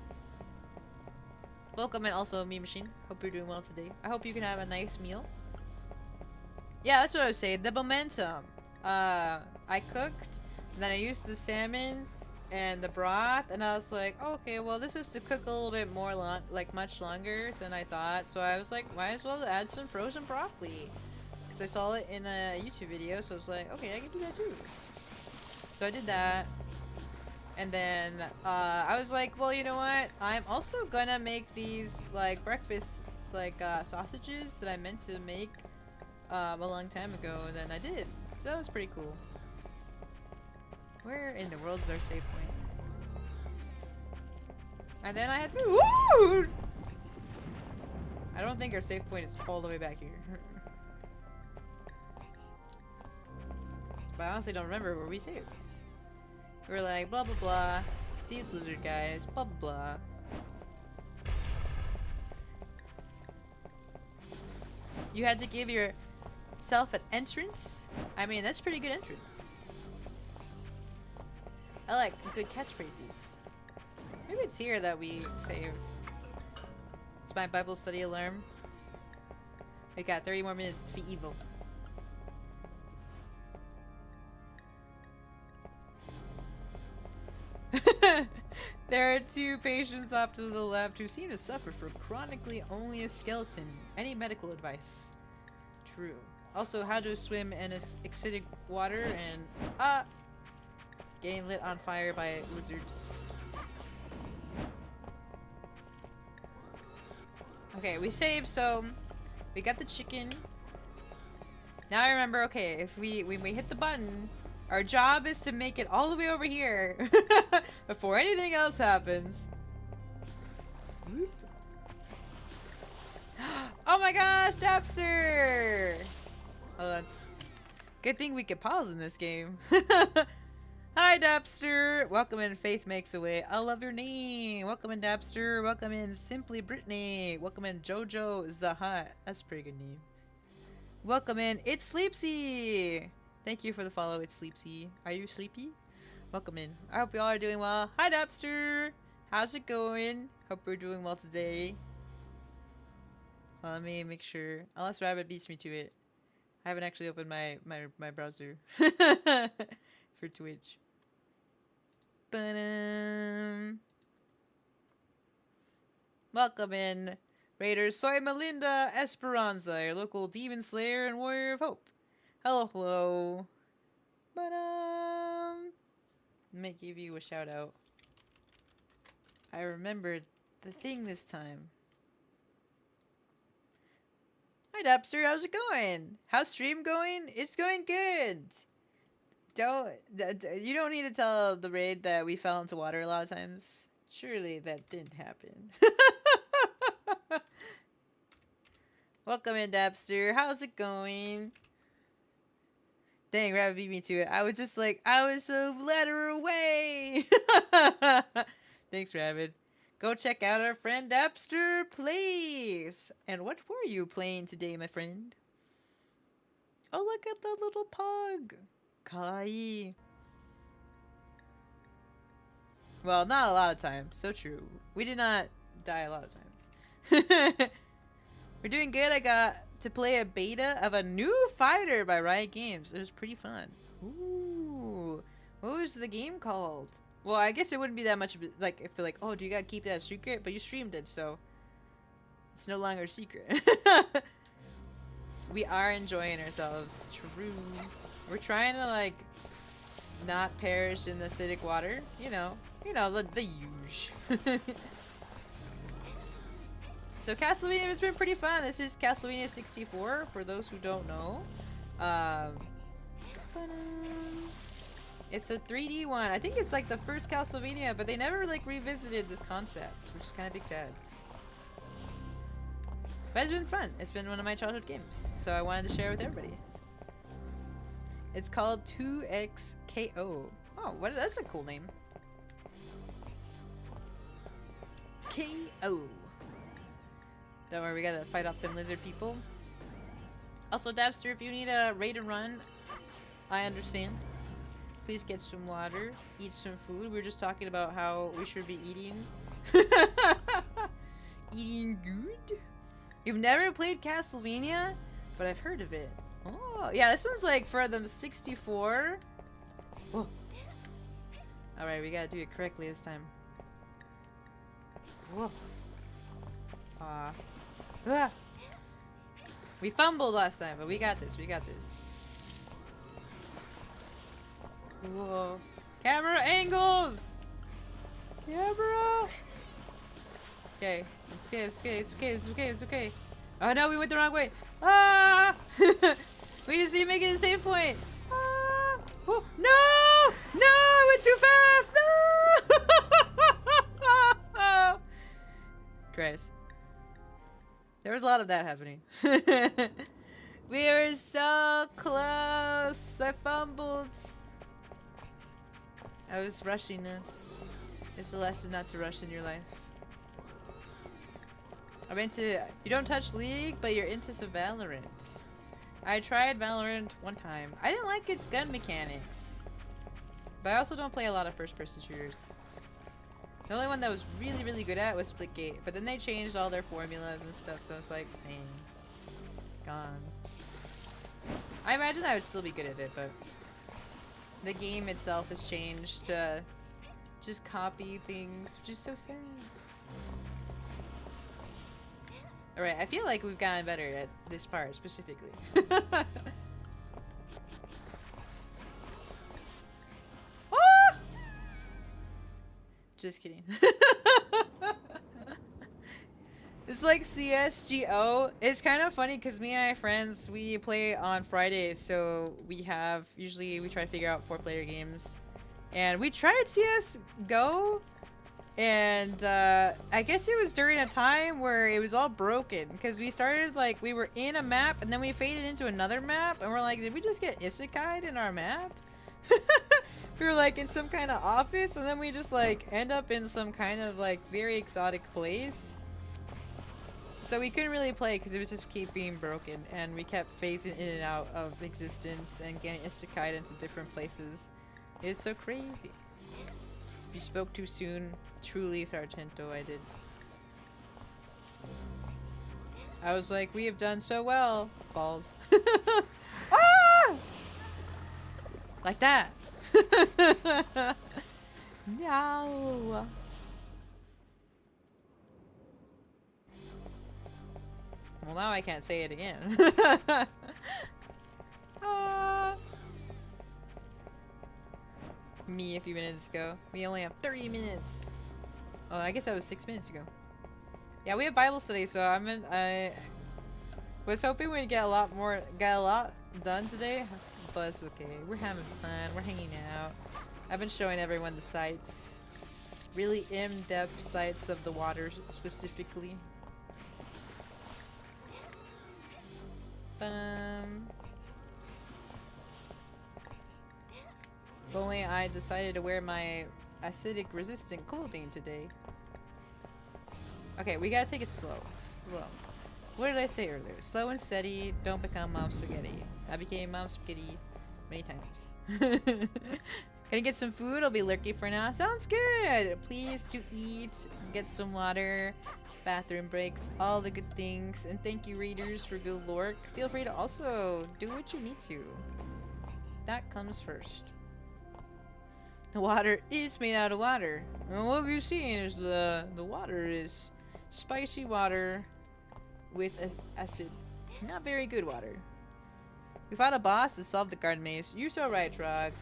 Welcome in also, me machine. Hope you're doing well today. I hope you can have a nice meal. Yeah, that's what I was saying. The momentum. I cooked, and then I used the salmon and the broth, and I was like, oh, okay, well, this is to cook a little bit more much longer than I thought. So I was like, might as well add some frozen broccoli, because I saw it in a YouTube video. So I was like, okay, I can do that too. So I did that. And then I was like, well, you know what? I'm also gonna make these like breakfast sausages that I meant to make a long time ago, and then I did. So that was pretty cool. Where in the world is our save point? And then I had food. Woo! I don't think our save point is all the way back here. But I honestly don't remember where we saved. We were like, blah blah blah, these lizard guys, blah blah blah. You had to give yourself an entrance? I mean, that's pretty good entrance. I like good catchphrases. Maybe it's here that we save. It's my Bible study alarm. We got 30 more minutes to defeat evil. There are 2 patients off to the left who seem to suffer from chronically only a skeleton. Any medical advice? True. Also, how to swim in acidic water and getting lit on fire by lizards. Okay, we saved, so we got the chicken. Now I remember, okay, if when we hit the button, our job is to make it all the way over here before anything else happens. Whoop. Oh my gosh, Dapster! Oh, that's good thing we could pause in this game. Hi, Dapster! Welcome in, Faith Makes a Way. I love your name. Welcome in, Dapster. Welcome in, Simply Brittany. Welcome in, Jojo Zahat. That's a pretty good name. Welcome in, It's Sleepsy. Thank you for the follow, It's Sleepsy. Are you sleepy? Welcome in. I hope you all are doing well. Hi, Dapster. How's it going? Hope you're doing well today. Well, let me make sure. Unless Rabbit beats me to it. I haven't actually opened my browser for Twitch. Welcome in, Raiders, soy Melinda Esperanza, your local demon slayer and warrior of hope. Hello, hello. But let me give you a shout out. I remembered the thing this time. Hi Dapster, how's it going? How's stream going? It's going good. You don't need to tell the raid that we fell into water a lot of times. Surely that didn't happen. Welcome in Dapster. How's it going? Dang, Rabbit beat me to it. I was just like, I was so let her away. Thanks, Rabbit. Go check out our friend Dapster Plays. And what were you playing today, my friend? Oh, look at the little pug. Kawaii. Well, not a lot of times. So true. We did not die a lot of times. We're doing good. I got to play a beta of a new fighter by Riot Games. It was pretty fun. Ooh. What was the game called? Well, I guess it wouldn't be that much of a, like, if you're like, oh, do you gotta keep that a secret? But you streamed it, so it's no longer a secret. We are enjoying ourselves. True. We're trying to, like, not perish in the acidic water. You know, the usual. So Castlevania has been pretty fun. This is Castlevania 64, for those who don't know. It's a 3D one. I think it's like the first Castlevania, but they never like revisited this concept, which is kind of big sad. But it's been fun. It's been one of my childhood games, so I wanted to share it with everybody. It's called 2XKO. Oh, that's a cool name. KO. Don't worry, we gotta fight off some lizard people. Also, Dapster, if you need a raid and run, I understand. Please get some water, eat some food. We were just talking about how we should be eating. Eating good? You've never played Castlevania? But I've heard of it. Oh, yeah, this one's like for the 64. Whoa. Alright, we gotta do it correctly this time. Whoa. Ah. We fumbled last time, but we got this. We got this. Whoa. Camera angles! Camera! Okay. It's okay, it's okay, it's okay, it's okay, it's okay. Oh no, we went the wrong way. Ah! We just need to make it a safe point. Ah! Oh, no! No! I went too fast! No! Christ. There was a lot of that happening. We were so close. I fumbled. I was rushing this. It's a lesson not to rush in your life. I'm into... You don't touch League, but you're into some Valorant. I tried Valorant one time. I didn't like its gun mechanics. But I also don't play a lot of first-person shooters. The only one that was really, really good at was Splitgate, but then they changed all their formulas and stuff, so it's like, dang. Gone. I imagine I would still be good at it, but the game itself has changed to just copy things, which is so sad. Alright, I feel like we've gotten better at this part, specifically. Just kidding. It's like CSGO. It's kind of funny because me and my friends, we play on Fridays, so we try to figure out 4-player games. And we tried CSGO, and I guess it was during a time where it was all broken because we started like, we were in a map and then we faded into another map and we're like, did we just get isekai'd in our map? We were like in some kind of office and then we just like end up in some kind of like very exotic place. So we couldn't really play because it was just keep being broken and we kept phasing in and out of existence and getting isekai'd into different places. It's so crazy. You spoke too soon. Truly, Sargento, I did. I was like, we have done so well. Falls. Ah! Like that. No. Well, now I can't say it again. Ah. Me a few minutes ago. We only have 30 minutes. Oh, I guess that was 6 minutes ago. Yeah, we have Bible study, so I was hoping we'd get a lot done today, but it's okay. We're having fun. We're hanging out. I've been showing everyone the sights. Really in-depth sights of the water specifically. If only I decided to wear my acidic resistant clothing today. Okay, we gotta take it slow. Slow. What did I say earlier? Slow and steady, don't become Mom Spaghetti. I became Mom Spaghetti many times. Gonna get some food? I'll be lurky for now. Sounds good! Please do eat, get some water, bathroom breaks, all the good things. And thank you, readers, for good lurk. Feel free to also do what you need to. That comes first. The water is made out of water. And what we're seeing is the water is spicy water with acid. Not very good water. We fought a boss to solve the garden maze. You're so right, Trog.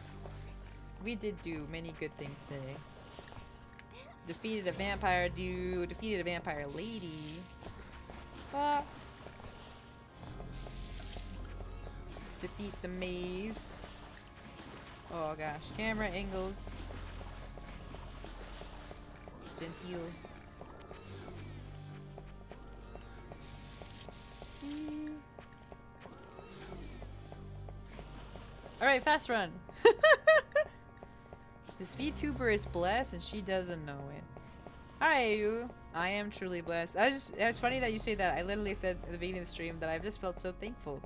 We did do many good things today. Defeated a vampire dude. Defeated a vampire lady. Defeat the maze. Oh gosh, camera angles. Genteel. Alright, fast run. This VTuber is blessed and she doesn't know it. Hi, you. I am truly blessed. It's funny that you say that. I literally said at the beginning of the stream that I've just felt so thankful.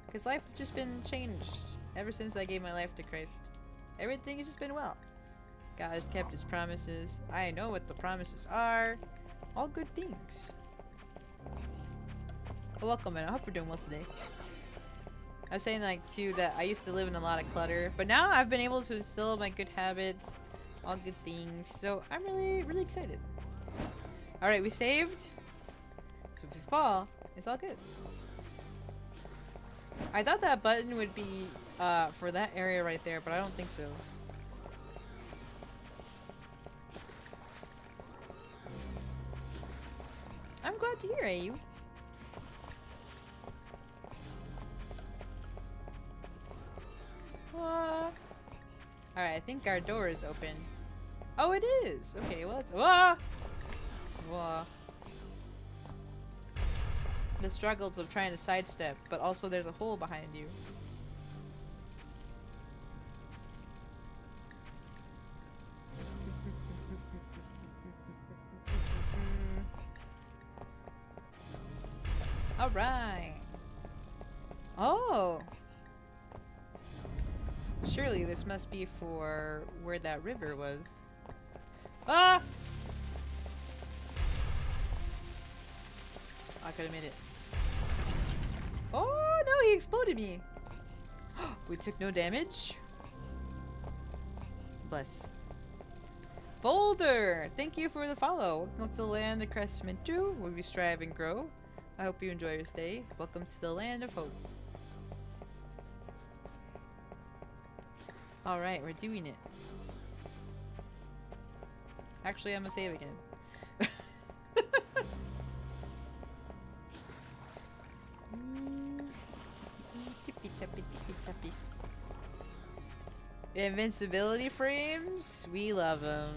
Because life has just been changed. Ever since I gave my life to Christ, everything has just been well. God has kept his promises. I know what the promises are. All good things. Well, welcome, man. I hope you're doing well today. I was saying, like, too, that I used to live in a lot of clutter, but now I've been able to instill my good habits, all good things, so I'm really, really excited. Alright, we saved. So if we fall, it's all good. I thought that button would be for that area right there, but I don't think so. I'm glad to hear it, you. Alright, I think our door is open. Oh, it is! Okay, well, let's... The struggles of trying to sidestep, but also there's a hole behind you. Alright. Oh! Surely this must be for where that river was. Ah! I could have made it. Oh no, he exploded me! We took no damage? Bless. Boulder! Thank you for the follow. Welcome to the land of Crestmintu, where we strive and grow. I hope you enjoy your stay. Welcome to the land of hope. Alright, we're doing it. Actually, I'm gonna save again. Tippy tappy, tippy tappy. Invincibility frames? We love them.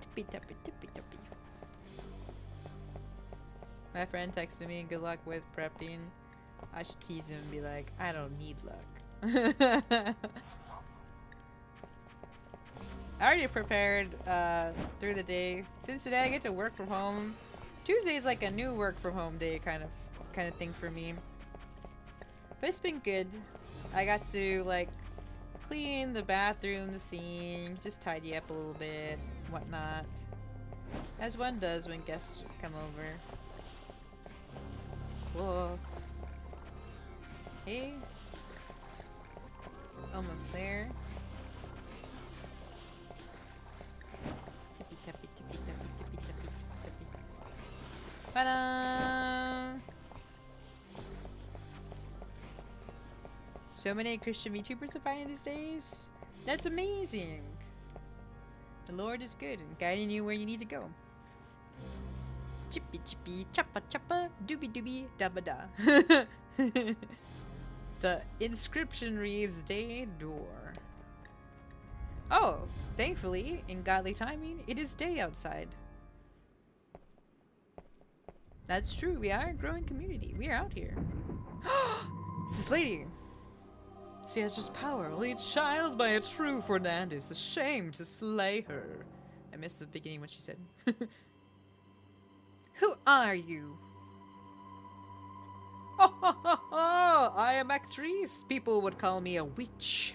Tippy tappy, tippy tappy. My friend texted me, good luck with prepping. I should tease him and be like, I don't need luck. I already prepared through the day. Since today I get to work from home. Tuesday is like a new work from home day kind of thing for me. But it's been good. I got to like clean the bathroom, the sink, just tidy up a little bit, whatnot. As one does when guests come over. Whoa. Okay. Almost there. Tippy tappy, tippy tappy, tippy tappy, tippy tappy. Ta-da! So many Christian VTubers are finding these days. That's amazing. The Lord is good and guiding you where you need to go. Chippy chippy, choppa choppa, doobie doobie, dabba da. The inscription reads Day Door. Oh, thankfully, in godly timing, it is day outside. That's true, we are a growing community. We are out here. It's this lady. She has just power, only a child by a true Fernandez. A shame to slay her. I missed the beginning what she said. Who are you? Oh, I am actrice. People would call me a witch.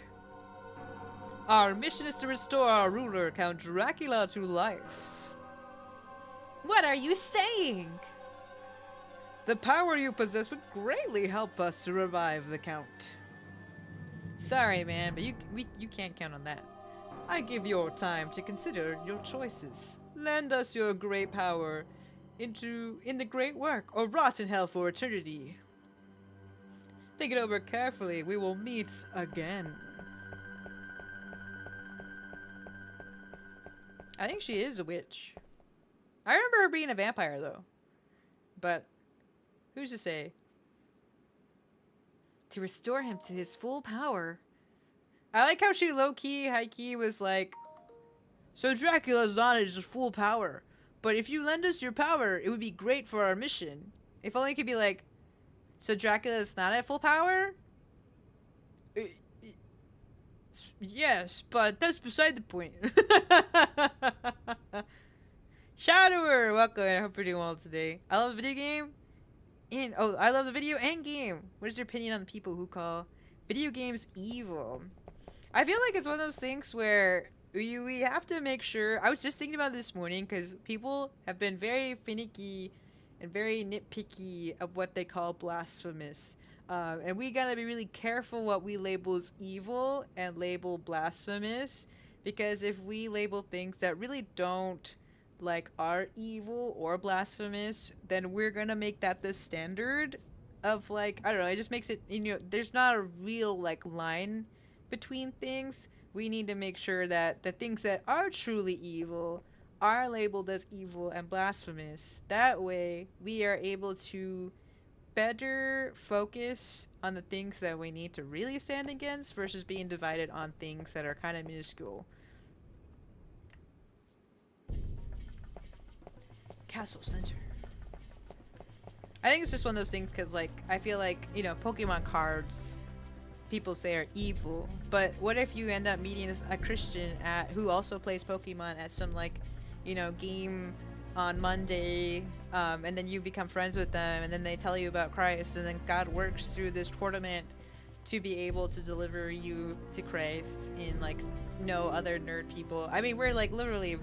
Our mission is to restore our ruler, Count Dracula, to life. What are you saying? The power you possess would greatly help us to revive the Count. Sorry, man, but you can't count on that. I give your time to consider your choices. Lend us your great power in the great work, or rot in hell for eternity. Think it over carefully. We will meet again. I think she is a witch. I remember her being a vampire, though. But who's to say? To restore him to his full power. I like how she low-key, high-key was like, so Dracula's not at his full power, but if you lend us your power, it would be great for our mission. If only it could be like, so Dracula's not at full power? Yes, but that's beside the point. Shadower, welcome. I hope you're doing well today. I love the video game. I love the video and game. What is your opinion on people who call video games evil? I feel like it's one of those things where we have to make sure. I was just thinking about this morning because people have been very finicky and very nitpicky of what they call blasphemous. And we gotta be really careful what we label as evil and label blasphemous, because if we label things that really don't like are evil or blasphemous, then we're gonna make that the standard of like, I don't know, it just makes it, there's not a real like line between things. We need to make sure that the things that are truly evil are labeled as evil and blasphemous. That way we are able to better focus on the things that we need to really stand against versus being divided on things that are kind of minuscule. Castle Center. I think it's just one of those things because, like, I feel like, Pokemon cards, people say are evil. But what if you end up meeting a Christian who also plays Pokemon at some, like, game on Monday, and then you become friends with them, and then they tell you about Christ, and then God works through this tournament to be able to deliver you to Christ in, like, no other nerd people. I mean, we're, like, literally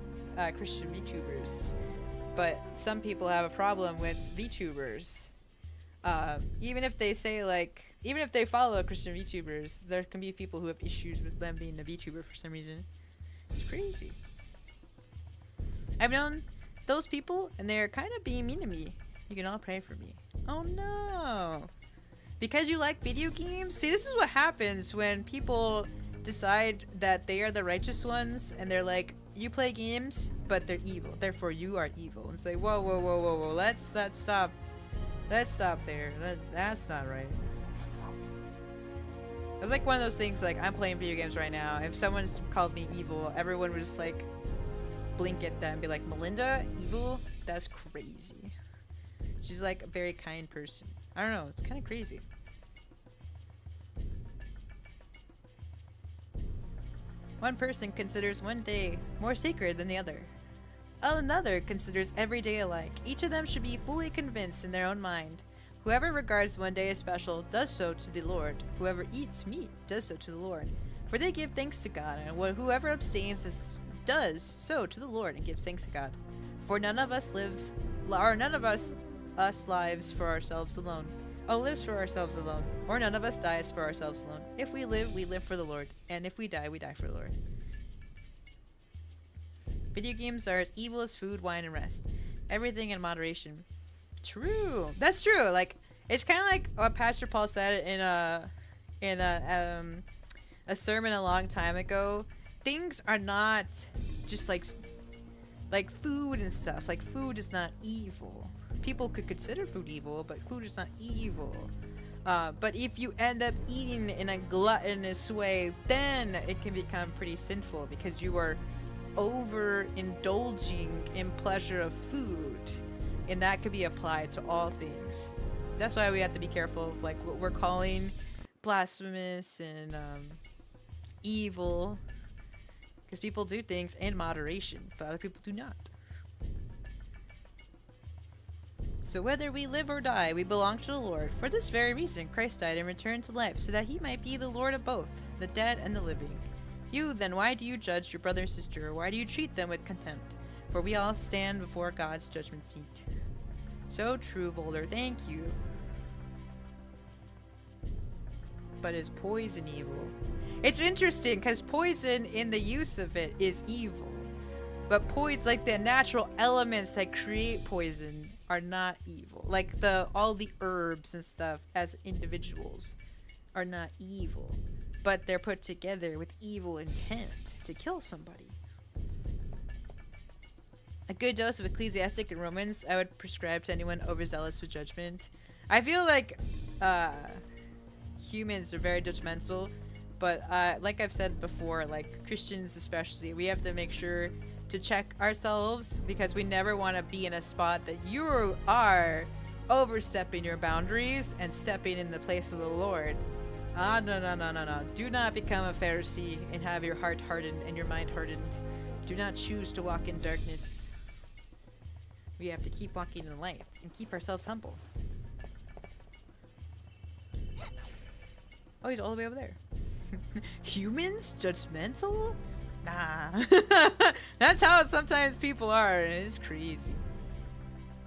Christian VTubers. But some people have a problem with VTubers. Even if they say, like, even if they follow Christian VTubers, there can be people who have issues with them being a VTuber for some reason. It's crazy. I've known those people, and they're kind of being mean to me. You can all pray for me. Oh no. Because you like video games? See, this is what happens when people decide that they are the righteous ones, and they're like, you play games, but they're evil. Therefore, you are evil. And say, whoa, whoa, whoa, whoa, whoa. Let's stop. Let's stop there. That's not right. It's like one of those things, like, I'm playing video games right now. If someone's called me evil, everyone would just, like, blink at them and be like, Melinda, evil? That's crazy. She's, like, a very kind person. I don't know. It's kind of crazy. One person considers one day more sacred than the other. Another considers every day alike. Each of them should be fully convinced in their own mind. Whoever regards one day as special does so to the Lord. Whoever eats meat does so to the Lord. For they give thanks to God, and whoever abstains does so to the Lord and gives thanks to God. For none of us lives for ourselves alone. Lives for ourselves alone. Or none of us dies for ourselves alone. If we live for the Lord. And if we die for the Lord. Video games are as evil as food, wine, and rest. Everything in moderation. True. That's true. Like, it's kind of like what Pastor Paul said in a sermon a long time ago. Things are not just like food and stuff. Like, food is not evil. People could consider food evil, but food is not evil. But if you end up eating in a gluttonous way, then it can become pretty sinful because you are overindulging in pleasure of food, and that could be applied to all things. That's why we have to be careful of like what we're calling blasphemous and evil, because people do things in moderation, but other people do not. So whether we live or die, we belong to the Lord. For this very reason, Christ died and returned to life, so that he might be the Lord of both, the dead and the living. You, then, why do you judge your brother or sister, or why do you treat them with contempt? For we all stand before God's judgment seat. So true, Volder, thank you. But is poison evil? It's interesting, because poison in the use of it is evil. But poison, like the natural elements that create poison, are not evil. Like all the herbs and stuff as individuals are not evil, but they're put together with evil intent to kill somebody. A good dose of Ecclesiastic and Romans I would prescribe to anyone overzealous with judgment. I feel like humans are very judgmental, but like I've said before, like Christians especially, we have to make sure to check ourselves, because we never want to be in a spot that you are overstepping your boundaries and stepping in the place of the Lord. No. Do not become a Pharisee and have your heart hardened and your mind hardened. Do not choose to walk in darkness. We have to keep walking in light and keep ourselves humble. Oh, he's all the way over there. Humans? Judgmental? Nah. That's how sometimes people are, and it's crazy.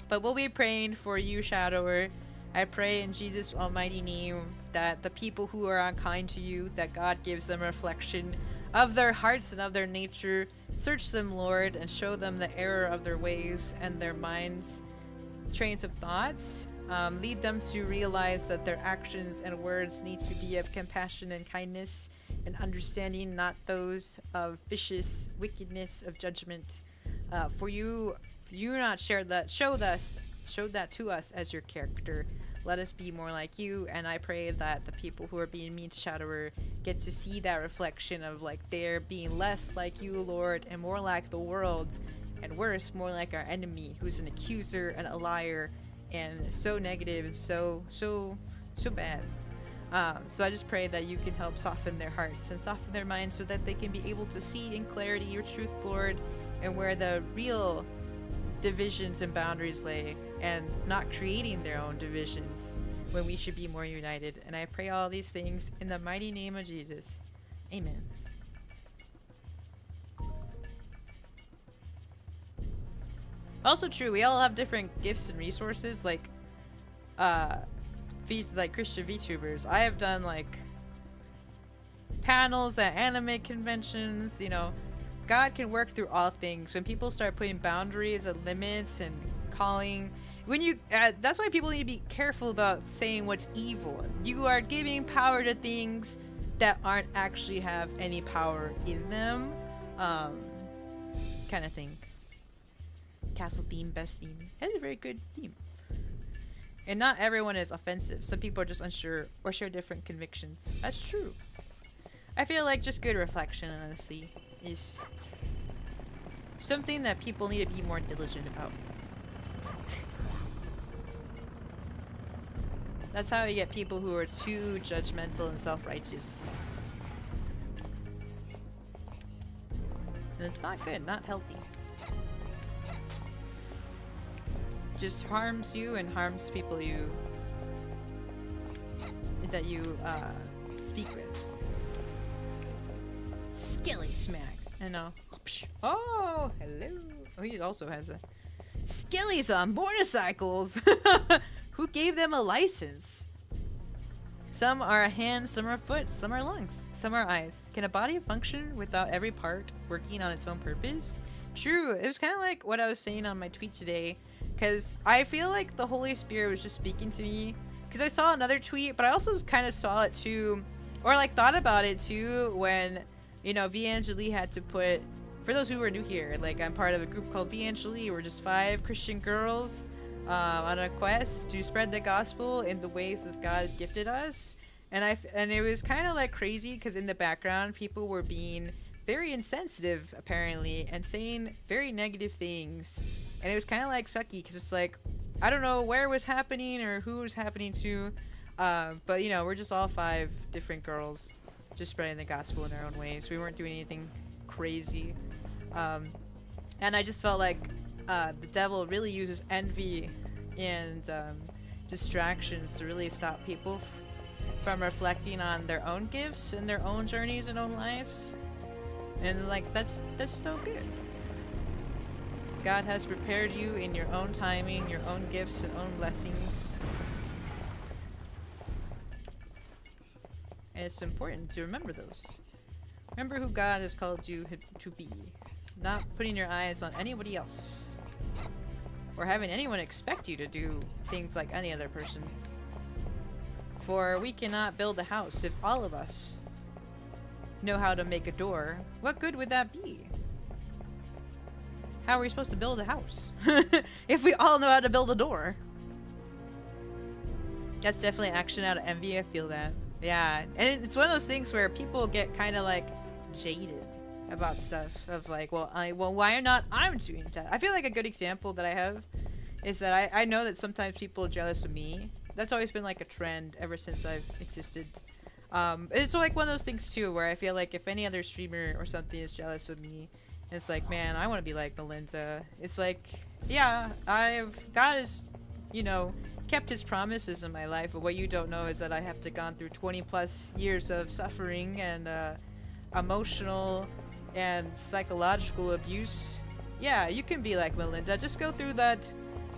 But we'll be praying for you, Shadower. I pray in Jesus' almighty name that the people who are unkind to you, that God gives them a reflection of their hearts and of their nature. Search them, Lord, and show them the error of their ways and their minds' trains of thoughts. Lead them to realize that their actions and words need to be of compassion and kindness and understanding, not those of vicious wickedness of judgment. For you not showed that to us as your character. Let us be more like you, and I pray that the people who are being mean to Shadower get to see that reflection of like they're being less like you, Lord, and more like the world, and worse, more like our enemy, who's an accuser and a liar, and so negative and so bad. So I just pray that you can help soften their hearts and soften their minds so that they can be able to see in clarity your truth, Lord, and where the real divisions and boundaries lay, and not creating their own divisions when we should be more united. And I pray all these things in the mighty name of Jesus. Amen. Also true, we all have different gifts and resources, like Christian VTubers. I have done like panels at anime conventions. You know, God can work through all things. When people start putting boundaries and limits and calling, that's why people need to be careful about saying what's evil. You are giving power to things that aren't actually have any power in them, kind of thing. Castle theme, best theme. That is a very good theme. And not everyone is offensive. Some people are just unsure or share different convictions. That's true. I feel like just good reflection, honestly, is something that people need to be more diligent about. That's how you get people who are too judgmental and self-righteous. And it's not good, not healthy. Just harms you and harms people that you speak with. Skilly smack. I know. Oh, hello. Oh, he also has a skillies on motorcycles. Who gave them a license? Some are a hand, some are a foot, some are lungs, some are eyes. Can a body function without every part working on its own purpose? True. It was kind of like what I was saying on my tweet today, because I feel like the Holy Spirit was just speaking to me. Because I saw another tweet, but I also kind of saw it too, or like thought about it too when, you know, Vangeli had to put, for those who are new here, like I'm part of a group called Vangeli. We're just 5 Christian girls on a quest to spread the gospel in the ways that God has gifted us. And it was kind of like crazy because in the background people were being very insensitive apparently and saying very negative things, and it was kind of like sucky because it's like I don't know where it was happening or who it was happening to, but you know, we're just all 5 different girls just spreading the gospel in our own ways. We weren't doing anything crazy, and I just felt like the devil really uses envy and distractions to really stop people from reflecting on their own gifts and their own journeys and own lives. And like that's so good. God has prepared you in your own timing, your own gifts and own blessings. And it's important to remember those. Remember who God has called you to be. Not putting your eyes on anybody else. Or having anyone expect you to do things like any other person. For we cannot build a house if all of us know how to make a door. What good would that be? How are we supposed to build a house if we all know how to build a door? That's definitely action out of envy. I feel that. Yeah, and it's one of those things where people get kind of like jaded about stuff of like, well, why not I'm doing that? I feel like a good example that I have is that I know that sometimes people are jealous of me. That's always been like a trend ever since I've existed. It's like one of those things too where I feel like if any other streamer or something is jealous of me, and it's like, man, I want to be like Melinda. It's like, yeah, God has, you know, kept his promises in my life, but what you don't know is that I have gone through 20+ years of suffering and emotional and psychological abuse. Yeah, you can be like Melinda. Just go through that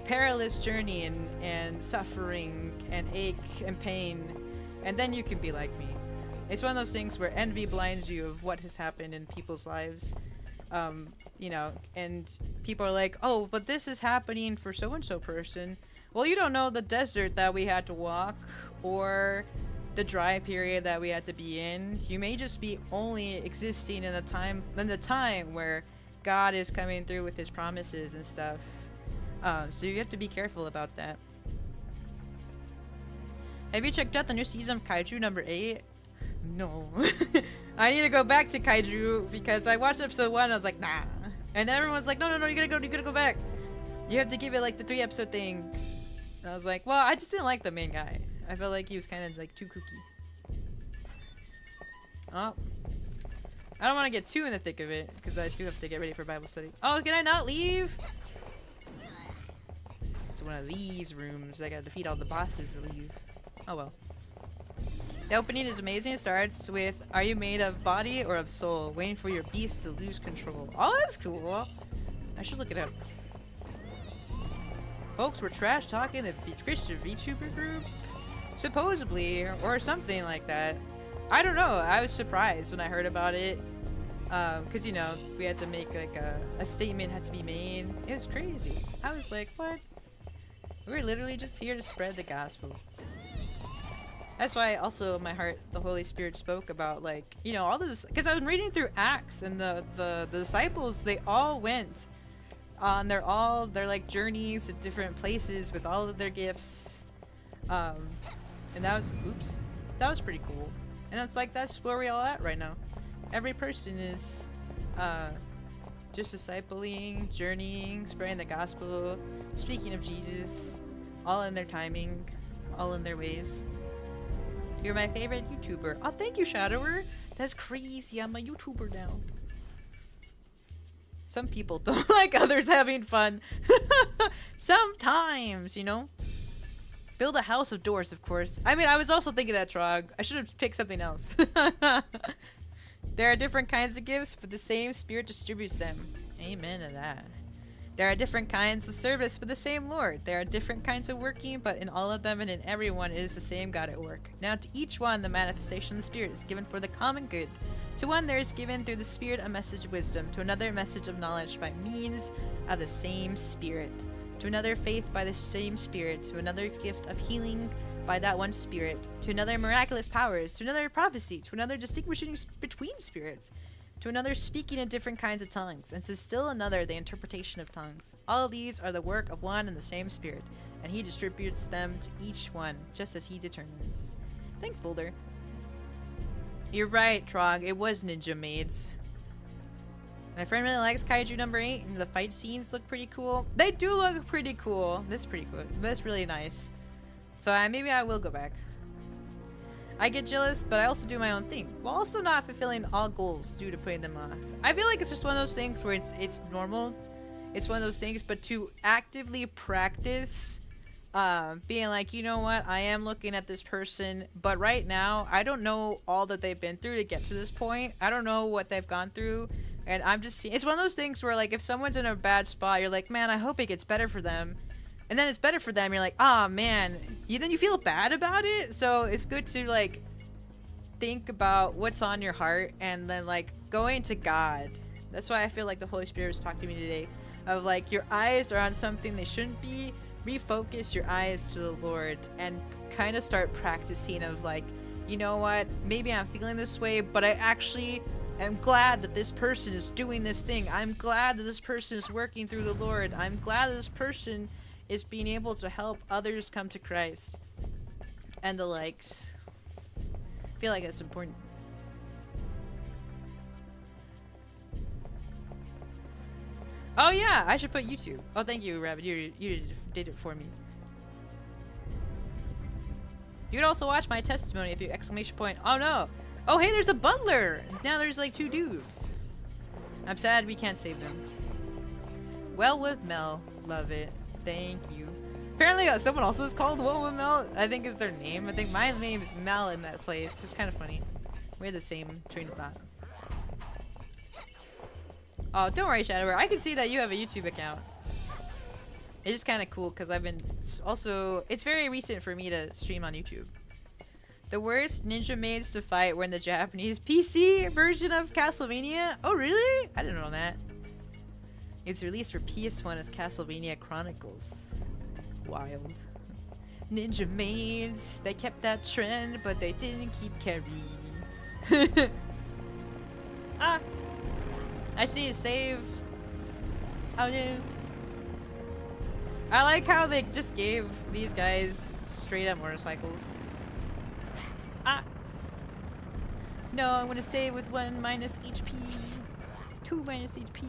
perilous journey and suffering and ache and pain, and then you can be like me. It's one of those things where envy blinds you of what has happened in people's lives. You know, and people are like, oh, but this is happening for so-and-so person. Well, you don't know the desert that we had to walk or the dry period that we had to be in. You may just be only existing in the time where God is coming through with his promises and stuff. So you have to be careful about that. Have you checked out the new season of Kaiju number 8? No. I need to go back to Kaiju because I watched episode 1 and I was like, nah. And everyone's like, no, you gotta go back. You have to give it like the 3-episode thing. And I was like, well, I just didn't like the main guy. I felt like he was kind of like too kooky. Oh. I don't want to get too in the thick of it because I do have to get ready for Bible study. Oh, can I not leave? It's one of these rooms. I gotta defeat all the bosses to leave. Oh well. The opening is amazing. It starts with, are you made of body or of soul? Waiting for your beast to lose control. Oh, that's cool. I should look it up. Folks were trash talking the Christian VTuber group? Supposedly, or something like that. I don't know. I was surprised when I heard about it. Because, you know, we had to make like a statement had to be made. It was crazy. I was like, what? We're literally just here to spread the gospel. That's why also my heart, the Holy Spirit spoke about, like, you know, all this, because I've been reading through Acts and the disciples, they all went on their like journeys to different places with all of their gifts. And that was pretty cool. And it's like, that's where we all at right now. Every person is just discipling, journeying, spreading the gospel, speaking of Jesus, all in their timing, all in their ways. You're my favorite YouTuber. Oh, thank you, Shadower. That's crazy. I'm a YouTuber now. Some people don't like others having fun. Sometimes, you know. Build a house of doors, of course. I mean, I was also thinking that, Trog. I should have picked something else. There are different kinds of gifts, but the same Spirit distributes them. Amen to that. There are different kinds of service, but the same Lord. There are different kinds of working, but in all of them and in everyone it is the same God at work. Now to each one the manifestation of the Spirit is given for the common good. To one there is given through the Spirit a message of wisdom, to another a message of knowledge by means of the same Spirit. to another faith by the same Spirit, to another gift of healing by that one Spirit, to another miraculous powers, to another prophecy, to another distinguishing between spirits, to another speaking in different kinds of tongues, and to still another the interpretation of tongues. All of these are the work of one and the same Spirit, and he distributes them to each one, just as he determines. Thanks, Boulder. You're right, Trog. It was Ninja Maids. My friend really likes Kaiju number 8, and the fight scenes look pretty cool. They do look pretty cool. That's pretty cool. That's really nice. So maybe I will go back. I get jealous, but I also do my own thing, while also not fulfilling all goals due to putting them off. I feel like it's just one of those things where it's normal. It's one of those things, but to actively practice being like, you know what, I am looking at this person, but right now, I don't know all that they've been through to get to this point. I don't know what they've gone through, and I'm just seeing, it's one of those things where, like, if someone's in a bad spot, you're like, man, I hope it gets better for them. And then it's better for them, you're like, ah, man. Then you feel bad about it, so it's good to, like, think about what's on your heart, and then, like, going to God. That's why I feel like the Holy Spirit was talking to me today, of, like, your eyes are on something they shouldn't be. Refocus your eyes to the Lord and kind of start practicing of, like, you know what, maybe I'm feeling this way, but I actually am glad that this person is doing this thing. I'm glad that this person is working through the Lord. I'm glad that this person is being able to help others come to Christ. And the likes. I feel like that's important. Oh yeah, I should put YouTube. Oh, thank you, Rabbit. You did it for me. You can also watch my testimony if you exclamation point. Oh no. Oh hey, there's a butler. Now there's like 2 dudes. I'm sad we can't save them. Well with Mel. Love it. Thank you. Apparently someone else is called Well with Mel. I think is their name. I think my name is Mel in that place. It's kind of funny. We're the same train of thought. Oh, don't worry, Shadowbear. I can see that you have a YouTube account. It's just kind of cool because I've been also. It's very recent for me to stream on YouTube. The worst ninja maids to fight were in the Japanese PC version of Castlevania. Oh, really? I didn't know that. It's released for PS1 as Castlevania Chronicles. Wild. Ninja maids. They kept that trend, but they didn't keep carrying. Ah. I see a save. Oh no. I like how they just gave these guys straight up motorcycles. Ah. No, I'm gonna save with 1 minus HP. 2 minus HP.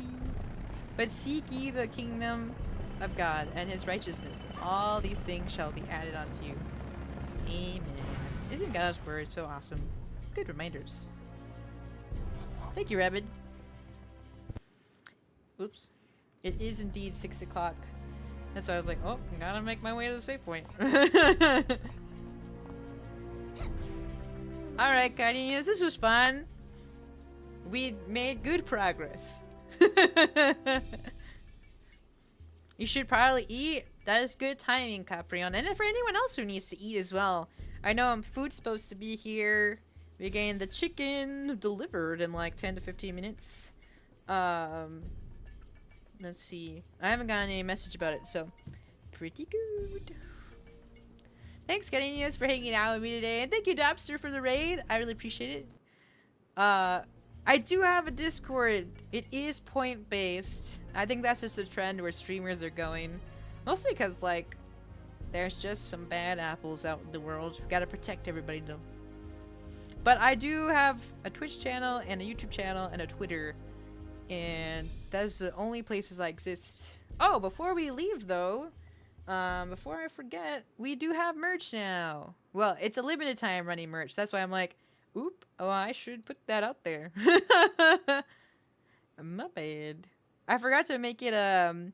But seek ye the kingdom of God and his righteousness, and all these things shall be added unto you. Amen. Isn't God's word so awesome? Good reminders. Thank you, Rabbit. Oops. It is indeed 6 o'clock. That's why I was like, oh, I gotta make my way to the save point. Alright, Guardians, this was fun. We made good progress. You should probably eat. That is good timing, Caprion. And for anyone else who needs to eat as well. I know food's supposed to be here. We're getting the chicken delivered in like 10 to 15 minutes. Let's see. I haven't gotten any message about it, so pretty good. Thanks, Gardenias, for hanging out with me today, and thank you, Dapster, for the raid. I really appreciate it. I do have a Discord. It is point-based. I think that's just a trend where streamers are going. Mostly because, like, there's just some bad apples out in the world. We've got to protect everybody, though. But I do have a Twitch channel and a YouTube channel and a Twitter. And that's the only places I exist. Oh, before we leave, though, before I forget, we do have merch now. Well, it's a limited time running merch. That's why I'm like, oop, oh, I should put that out there. My bad. I forgot to make it a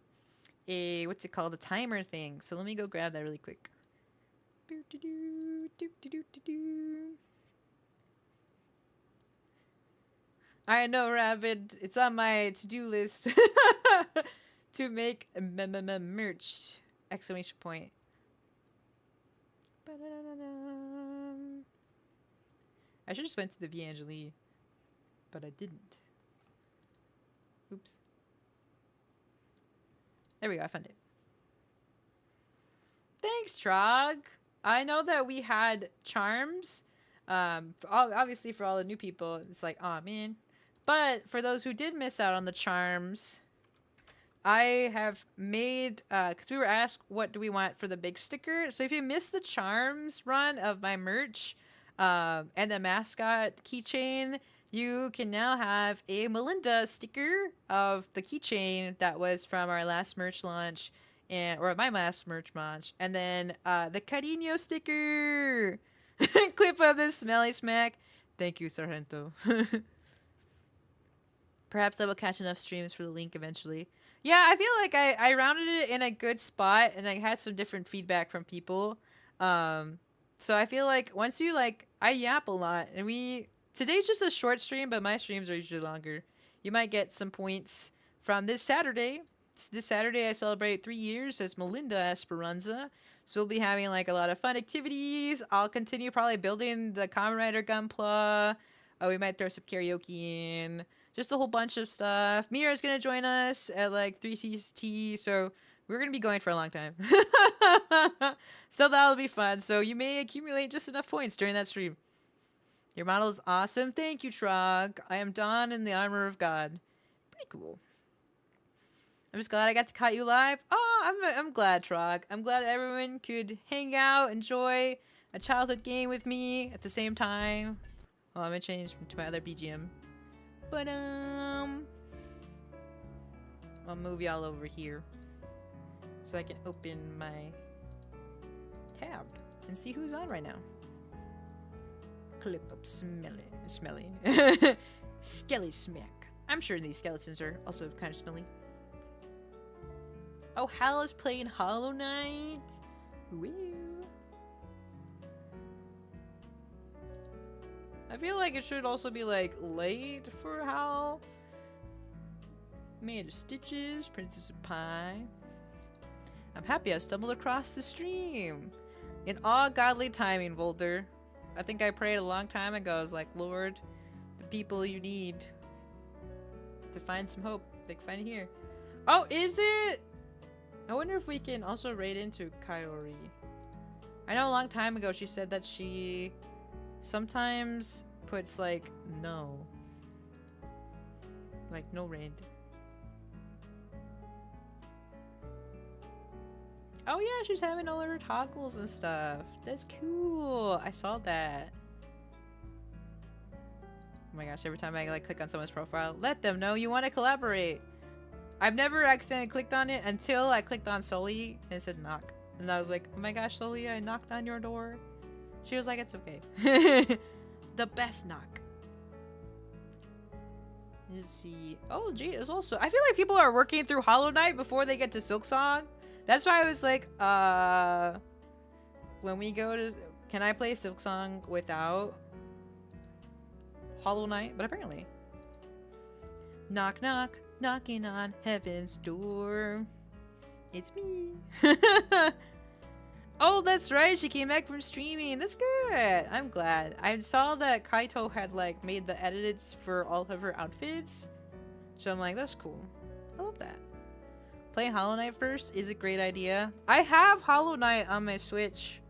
what's it called, a timer thing. So let me go grab that really quick. I know, Rabbit. It's on my to-do list to make merch! Exclamation point. I should just went to the Vangeli, but I didn't. Oops. There we go. I found it. Thanks, Trog. I know that we had charms. Obviously for all the new people, it's like, oh man. But for those who did miss out on the charms, I have made, because we were asked what do we want for the big sticker. So if you missed the charms run of my merch and the mascot keychain, you can now have a Melinda sticker of the keychain that was from our last merch launch, or my last merch launch, and then the Carino sticker clip of this smelly smack. Thank you, Sargento. Perhaps I will catch enough streams for the link eventually. Yeah, I feel like I rounded it in a good spot, and I had some different feedback from people. So I feel like once you I yap a lot, and today's just a short stream, but my streams are usually longer. You might get some points from this Saturday. This Saturday I celebrate 3 years as Melinda Esperanza. So we'll be having a lot of fun activities. I'll continue probably building the Kamen Rider Gunpla. We might throw some karaoke in. Just a whole bunch of stuff. Mira's gonna join us at 3CT, so we're gonna be going for a long time. So that'll be fun. So you may accumulate just enough points during that stream. Your model is awesome. Thank you, Trog. I am Dawn in the armor of God. Pretty cool. I'm just glad I got to catch you live. Oh, I'm glad, Trog. I'm glad everyone could hang out, enjoy a childhood game with me at the same time. Well, I'm gonna change to my other BGM. But I'll move y'all over here so I can open my tab and see who's on right now. Clip up smelly. Skelly smack. I'm sure these skeletons are also kind of smelly. Oh, Hal is playing Hollow Knight. Woo. I feel like it should also be late for Hal. Made of Stitches, Princess of Pie. I'm happy I stumbled across the stream. In all godly timing, Volder. I think I prayed a long time ago. I was like, Lord, the people you need to find some hope, they can find it here. Oh, is it? I wonder if we can also raid into Kaori. I know a long time ago she said that she sometimes puts no. No raid. Oh yeah, she's having all her toggles and stuff. That's cool. I saw that. Oh my gosh, every time I click on someone's profile, let them know you want to collaborate. I've never accidentally clicked on it until I clicked on Sully and it said knock. And I was like, oh my gosh, Sully, I knocked on your door. She was like, it's okay. The best knock. Let's see. Oh, Jade is also... I feel like people are working through Hollow Knight before they get to Silksong. That's why I was like, when we go to... Can I play Silksong without Hollow Knight? But apparently. Knock, knock. Knocking on heaven's door. It's me. Oh, that's right. She came back from streaming. That's good. I'm glad. I saw that Kaito had made the edits for all of her outfits. So I'm like, that's cool. I love that. Playing Hollow Knight first is a great idea. I have Hollow Knight on my Switch.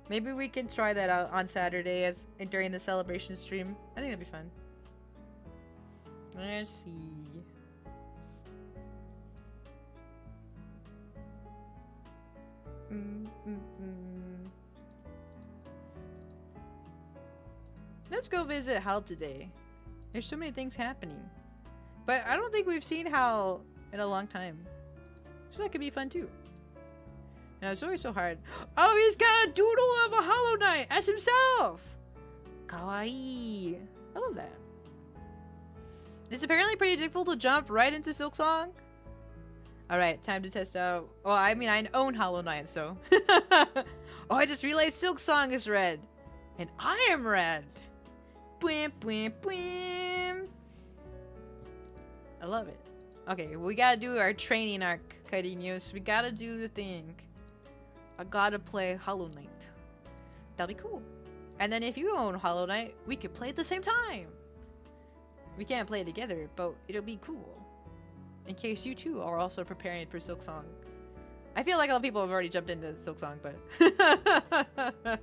Maybe we can try that out on Saturday during the celebration stream. I think that'd be fun. Let's see. Let's go visit Hal today. There's so many things happening. But I don't think we've seen Hal in a long time. So that could be fun too. Now it's always so hard. Oh, he's got a doodle of a Hollow Knight as himself! Kawaii. I love that. It's apparently pretty difficult to jump right into Silksong. Alright, time to test out. Well, I mean, I own Hollow Knight, so. Oh, I just realized Silksong is red. And I am red. Bwim, bwim, bwim. I love it. Okay, we gotta do our training arc, Carinios. We gotta do the thing. I gotta play Hollow Knight. That'll be cool. And then if you own Hollow Knight, we could play at the same time. We can't play together, but it'll be cool. In case you too are also preparing for Silksong. I feel like a lot of people have already jumped into Silksong, but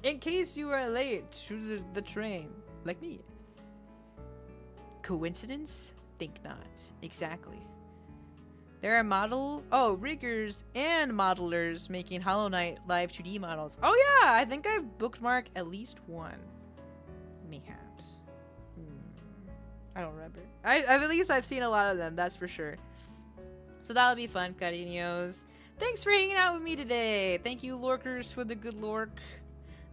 in case you are late to the train, like me. Coincidence? Think not. Exactly. There are riggers and modelers making Hollow Knight live 2D models. Oh yeah, I think I've bookmarked at least one. Mayhaps. I don't remember. At least I've seen a lot of them, that's for sure. So that'll be fun, cariños. Thanks for hanging out with me today. Thank you, lorkers, for the good lork.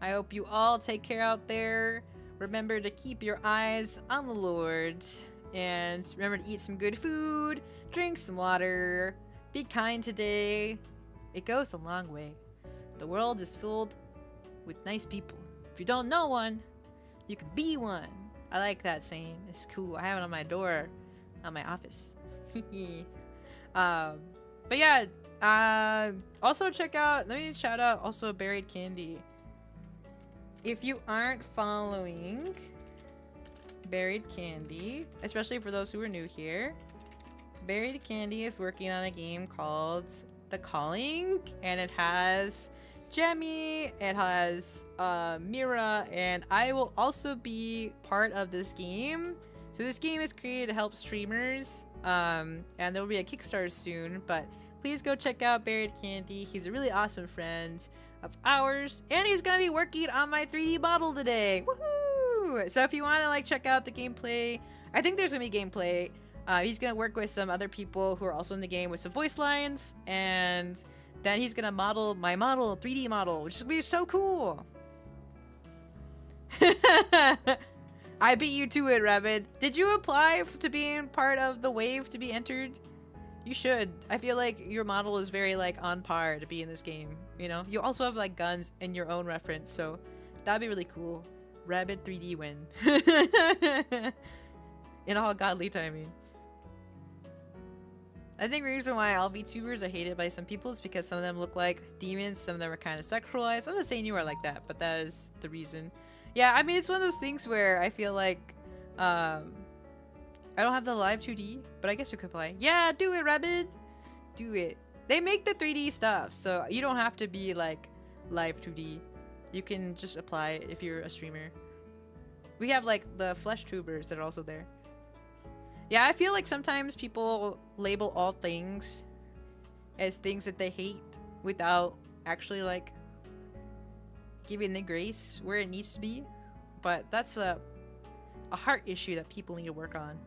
I hope you all take care out there. Remember to keep your eyes on the Lord. And remember to eat some good food, drink some water, be kind today. It goes a long way. The world is filled with nice people. If you don't know one, you can be one. I like that saying. It's cool. I have it on my door, on my office. But yeah, also check out, let me shout out also Buried Candy. If you aren't following Buried Candy, especially for those who are new here, Buried Candy is working on a game called The Calling, and it has Jemmy, it has Mira, and I will also be part of this game. So this game is created to help streamers, and there will be a Kickstarter soon, but please go check out Buried Candy. He's a really awesome friend of ours, and he's gonna be working on my 3D model today. Woohoo! So if you want to like check out the gameplay, I think there's gonna be gameplay. He's gonna work with some other people who are also in the game with some voice lines, and then he's gonna model my model, 3D model, which is gonna be so cool. I beat you to it, Rabbit. Did you apply to being part of the wave to be entered? You should. I feel like your model is very like on par to be in this game, you know? You also have like guns in your own reference, so that'd be really cool. Rabbit 3D win. In all godly timing. I think the reason why all VTubers are hated by some people is because some of them look like demons, some of them are kind of sexualized. I'm not saying you are like that, but that is the reason. Yeah, I mean, it's one of those things where I feel like, I don't have the live 2D, but I guess you could play. Yeah, do it, Rabbit! Do it. They make the 3D stuff, so you don't have to be, like, live 2D. You can just apply it if you're a streamer. We have, like, the flesh tubers that are also there. Yeah, I feel like sometimes people label all things as things that they hate without actually, like, giving the grace where it needs to be. But that's a heart issue that people need to work on.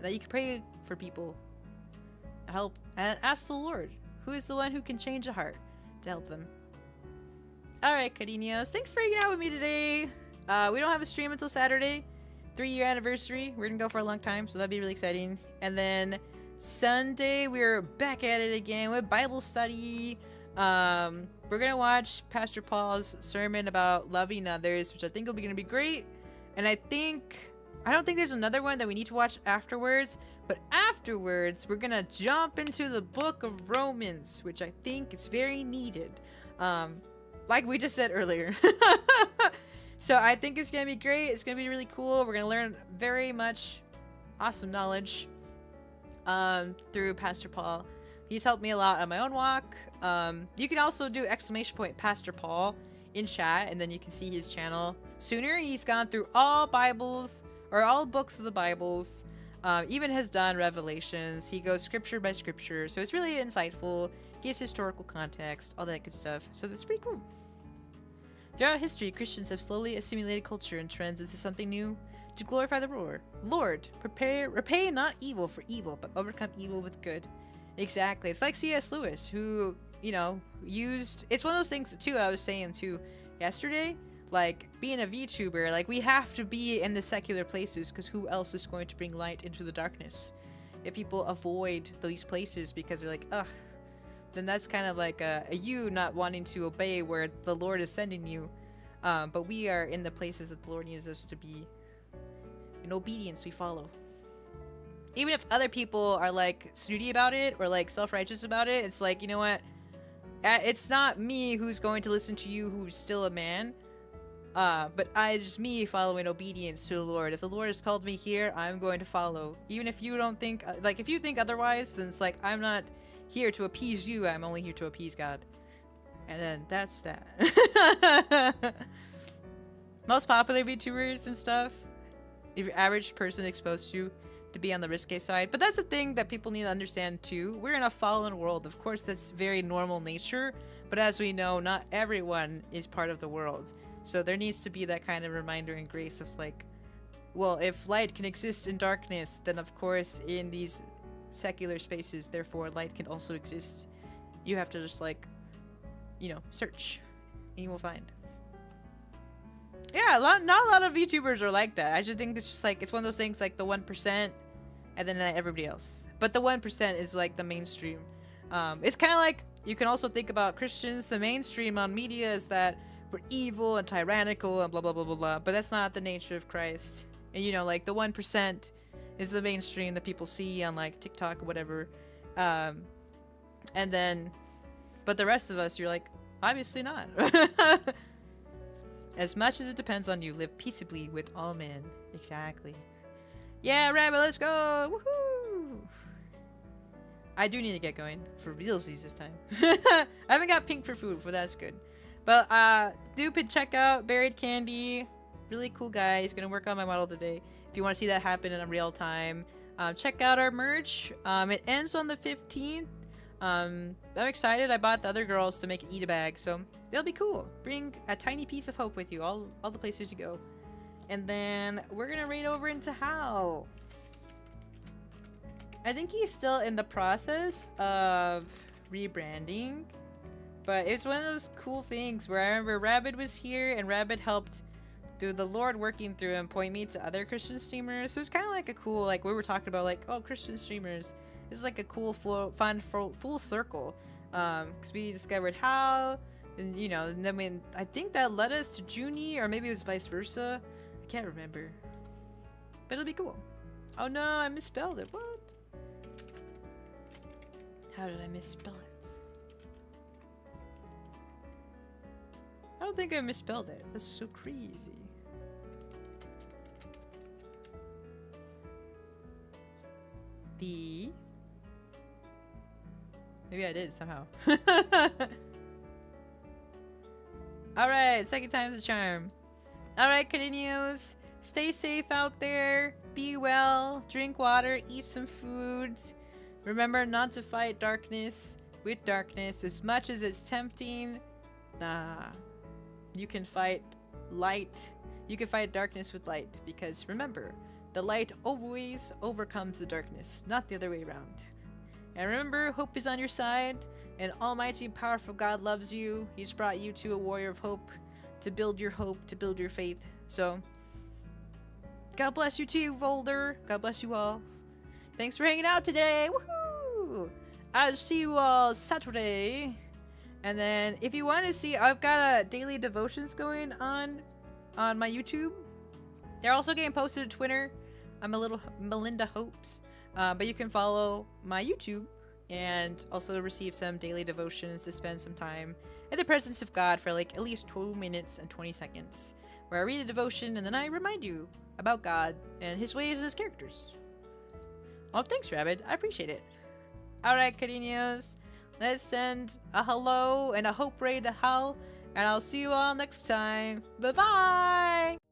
That you can pray for people and help and ask the Lord, who is the one who can change a heart, to help them. Alright, cariños, thanks for hanging out with me today. We don't have a stream until Saturday, 3-year anniversary. We're gonna go for a long time, so that'd be really exciting. And then Sunday, we're back at it again with Bible study. We're gonna watch Pastor Paul's sermon about loving others, which I think will be gonna be great. And I don't think there's another one that we need to watch afterwards, but afterwards we're gonna jump into the book of Romans, which I think is very needed, like we just said earlier. So I think it's gonna be great. It's gonna be really cool. We're gonna learn very much awesome knowledge through Pastor Paul. He's helped me a lot on my own walk. You can also do ! Pastor Paul in chat, and then you can see his channel sooner. He's gone through all Bibles, or all books of the Bibles, even has done Revelations. He goes scripture by scripture, so it's really insightful, gives historical context, all that good stuff, so that's pretty cool. Throughout history, Christians have slowly assimilated culture and trends into something new to glorify the Lord. Repay not evil for evil, but overcome evil with good. Exactly. It's like C.S. Lewis, who, you know, it's one of those things too I was saying too yesterday, like being a VTuber, like we have to be in the secular places because who else is going to bring light into the darkness? If people avoid these places because they're like, ugh, then that's kind of like a you not wanting to obey where the Lord is sending you. But we are in the places that the Lord needs us to be. In obedience, we follow. Even if other people are like snooty about it or like self-righteous about it, it's like, you know what? It's not me who's going to listen to you who's still a man. But just me following obedience to the Lord. If the Lord has called me here, I'm going to follow. Even if you don't think, like if you think otherwise, then it's like, I'm not here to appease you. I'm only here to appease God. And then that's that. Most popular VTubers and stuff, if your average person exposed you to be on the risque side. But that's the thing that people need to understand too. We're in a fallen world. Of course, that's very normal nature. But as we know, not everyone is part of the world. So there needs to be that kind of reminder and grace of like, well, if light can exist in darkness, then of course in these secular spaces, therefore light can also exist. You have to just like, you know, search and you will find. Yeah, not a lot of VTubers are like that. I just think it's just like, it's one of those things like the 1% and then everybody else. But the 1% is like the mainstream. It's kind of like, you can also think about Christians. The mainstream on media is that we're evil and tyrannical and blah, blah, blah, blah, blah. But that's not the nature of Christ. And you know, like the 1% is the mainstream that people see on like TikTok or whatever. And then, but the rest of us, you're like, obviously not. As much as it depends on you, live peaceably with all men. Exactly. Yeah, Rabbit, let's go! Woohoo! I do need to get going for realsies this time. I haven't got pink for food, but that's good. But do check out Buried Candy. Really cool guy. He's gonna work on my model today. If you want to see that happen in real time, check out our merch. It ends on the 15th. I'm excited. I bought the other girls to make an eat-a-bag, so they'll be cool. Bring a tiny piece of hope with you, all the places you go. And then we're gonna raid over into Hal. I think he's still in the process of rebranding, but it's one of those cool things where I remember Rabbit was here and Rabbit helped through the Lord working through him point me to other Christian streamers. So it's kind of like a cool, like we were talking about, like, oh, Christian streamers. This is like a cool, fun, full circle. Because we discovered how, and you know, and then I think that led us to Junie, or maybe it was vice versa. I can't remember. But it'll be cool. Oh no, I misspelled it. What? How did I misspell it? I don't think I misspelled it. That's so crazy. The... Maybe I did somehow. Alright, second time's a charm. Alright, continues. Stay safe out there. Be well. Drink water. Eat some foods. Remember not to fight darkness with darkness as much as it's tempting. Nah. You can fight light. You can fight darkness with light. Because remember, the light always overcomes the darkness, not the other way around. And remember, hope is on your side, and almighty and powerful God loves you. He's brought you to a warrior of hope, to build your hope, to build your faith. So, God bless you too, Volder. God bless you all. Thanks for hanging out today. Woohoo! I'll see you all Saturday. And then, if you want to see, I've got daily devotions going on my YouTube. They're also getting posted to Twitter. I'm a little Melinda Hopes. But you can follow my YouTube and also receive some daily devotions to spend some time in the presence of God for like at least 2 minutes and 20 seconds, where I read a devotion and then I remind you about God and his ways and his characters. Well, thanks, Rabbit. I appreciate it. Alright, cariños. Let's send a hello and a hope raid to Hal, and I'll see you all next time. Bye-bye!